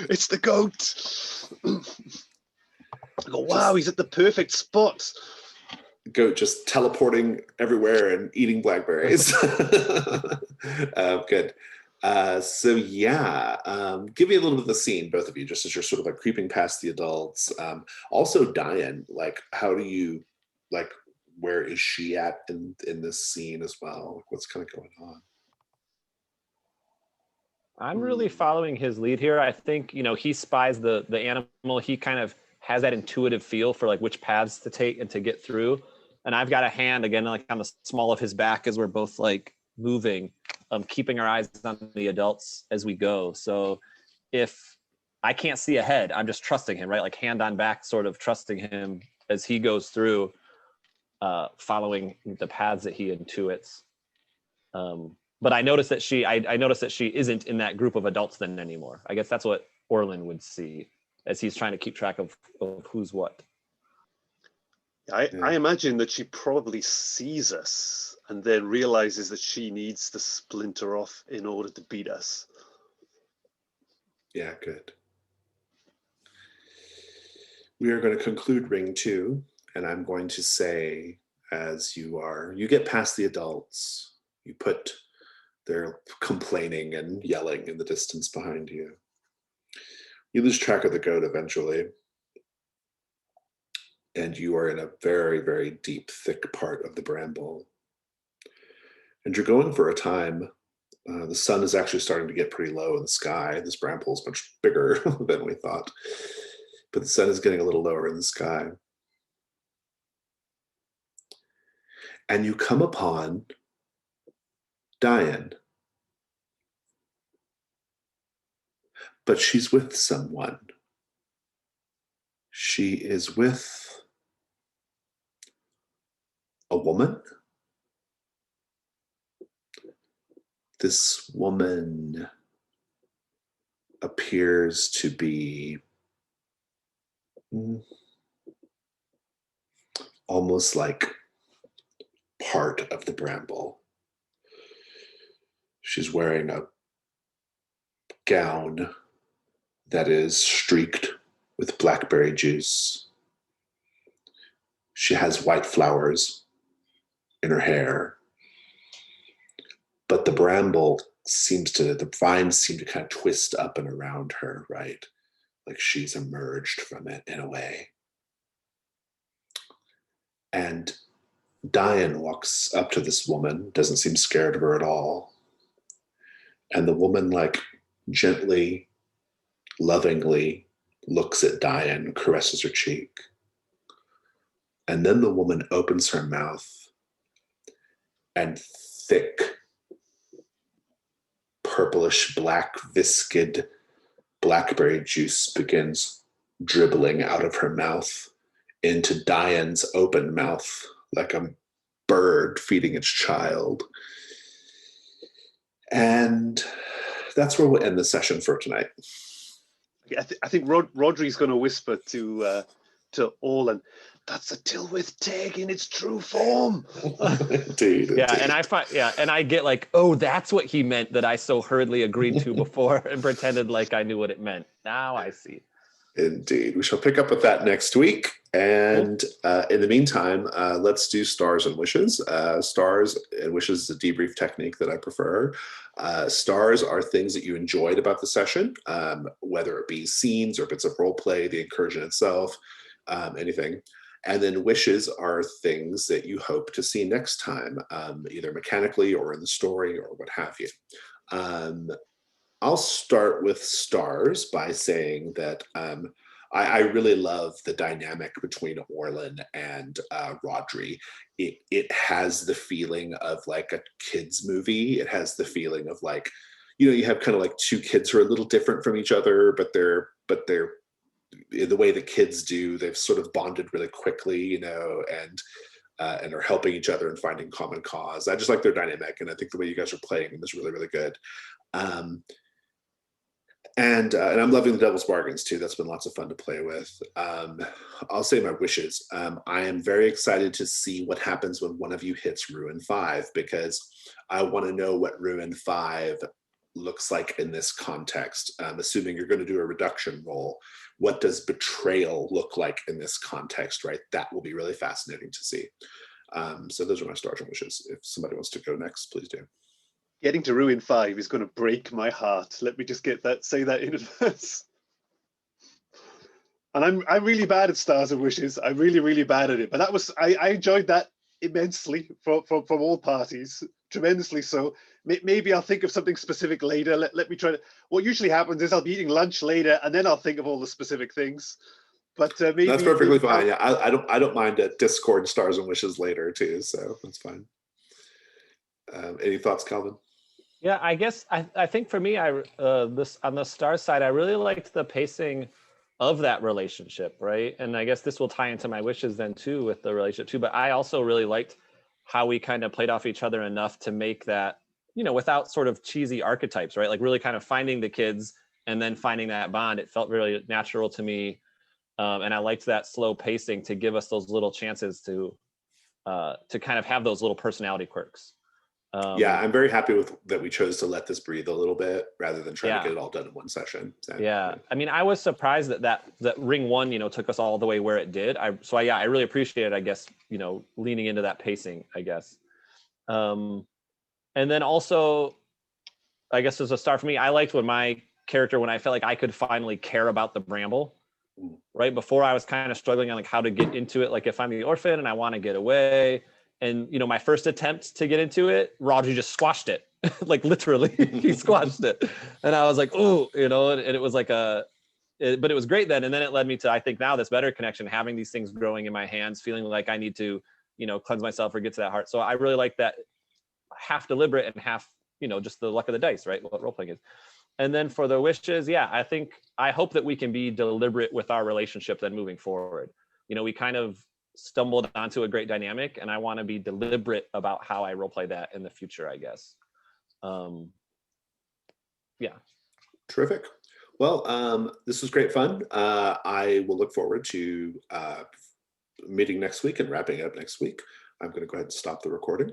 It's the goat. I go, wow, he's at the perfect spot. Goat just teleporting everywhere and eating blackberries. Good. So yeah, give me a little bit of the scene, both of you, just as you're sort of like creeping past the adults. Also Diane, like, how do you, like, where is she at in this scene as well? What's kind of going on? I'm really following his lead here. I think, he spies the animal. He kind of has that intuitive feel for like which paths to take and to get through. And I've got a hand again, like on the small of his back as we're both like moving, keeping our eyes on the adults as we go. So if I can't see ahead, I'm just trusting him, right? Like hand on back, sort of trusting him as he goes through, following the paths that he intuits. But I noticed that I noticed that she isn't in that group of adults then anymore. I guess that's what Orlin would see as he's trying to keep track of who's what. I imagine that she probably sees us and then realizes that she needs to splinter off in order to beat us. Yeah, good. We are going to conclude ring 2, and I'm going to say, as you get past the adults, you put their complaining and yelling in the distance behind you. You lose track of the goat eventually, and you are in a very, very deep, thick part of the bramble. And you're going for a time. The sun is actually starting to get pretty low in the sky. This bramble is much bigger than we thought, but the sun is getting a little lower in the sky. And you come upon Diane. But she's with someone. She is with a woman. This woman appears to be almost like part of the bramble. She's wearing a gown that is streaked with blackberry juice. She has white flowers in her hair, but the vines seem to kind of twist up and around her, right? Like she's emerged from it in a way. And Diane walks up to this woman, doesn't seem scared of her at all. And the woman, like, gently, lovingly looks at Diane, caresses her cheek. And then the woman opens her mouth, and thick, purplish, black, viscid blackberry juice begins dribbling out of her mouth into Diane's open mouth, like a bird feeding its child. And that's where we'll end the session for tonight. I think Rodri's going to whisper to Orlan, "That's a Tilwith tag in its true form." Indeed. Yeah, and I get like, oh, that's what he meant that I so hurriedly agreed to before and pretended like I knew what it meant. Now I see. Indeed. We shall pick up with that next week. And in the meantime, let's do stars and wishes. Stars and wishes is a debrief technique that I prefer. Stars are things that you enjoyed about the session, whether it be scenes or bits of role play, the incursion itself, anything. And then wishes are things that you hope to see next time, either mechanically or in the story or what have you. I'll start with stars by saying that I really love the dynamic between Orlan and Rodri. It has the feeling of like a kid's movie. It has the feeling of like, you have kind of like two kids who are a little different from each other, but they're the way the kids do, they've sort of bonded really quickly, and are helping each other and finding common cause. I just like their dynamic, and I think the way you guys are playing them is really, really good. And I'm loving the Devil's Bargains too. That's been lots of fun to play with. I'll say my wishes. I am very excited to see what happens when one of you hits Ruin 5, because I want to know what Ruin 5 looks like in this context. Assuming you're going to do a reduction roll, what does betrayal look like in this context, right? That will be really fascinating to see. So those are my stars and wishes. If somebody wants to go next, please do. Getting to Ruin 5 is going to break my heart. Let me just say that in advance. And I'm really bad at stars and wishes. I'm really, really bad at it. But I enjoyed that immensely from all parties, tremendously so. Maybe I'll think of something specific later. Let me try to. What usually happens is I'll be eating lunch later, and then I'll think of all the specific things. But maybe that's perfectly fine. Yeah, I don't mind a Discord stars and wishes later too, so that's fine. Any thoughts, Calvin? Yeah, I guess I think for me, this on the star side, I really liked the pacing of that relationship, right? And I guess this will tie into my wishes then too with the relationship too. But I also really liked how we kind of played off each other enough to make that, without sort of cheesy archetypes, right? Like really kind of finding the kids and then finding that bond. It felt really natural to me, and I liked that slow pacing to give us those little chances to kind of have those little personality quirks. Yeah, I'm very happy with that. We chose to let this breathe a little bit rather than trying to get it all done in one session. So, yeah. I mean, I was surprised that ring one, took us all the way where it did. I really appreciated, I guess, leaning into that pacing, I guess. And then also, I guess as a star for me, I liked when my character, when I felt like I could finally care about the bramble, right? Before I was kind of struggling on like how to get into it. Like if I'm the orphan and I want to get away, and my first attempt to get into it, Roger just squashed it. Like literally he squashed it. And I was like, oh, and it was like but it was great then. And then it led me to, I think now, this better connection, having these things growing in my hands, feeling like I need to, cleanse myself or get to that heart. So I really like that half deliberate and half, just the luck of the dice, right? What role playing is. And then for the wishes, yeah, I hope that we can be deliberate with our relationship then moving forward. We kind of stumbled onto a great dynamic, and I want to be deliberate about how I role play that in the future, I guess. Yeah. Terrific. Well, this was great fun. I will look forward to meeting next week and wrapping up next week. I'm going to go ahead and stop the recording.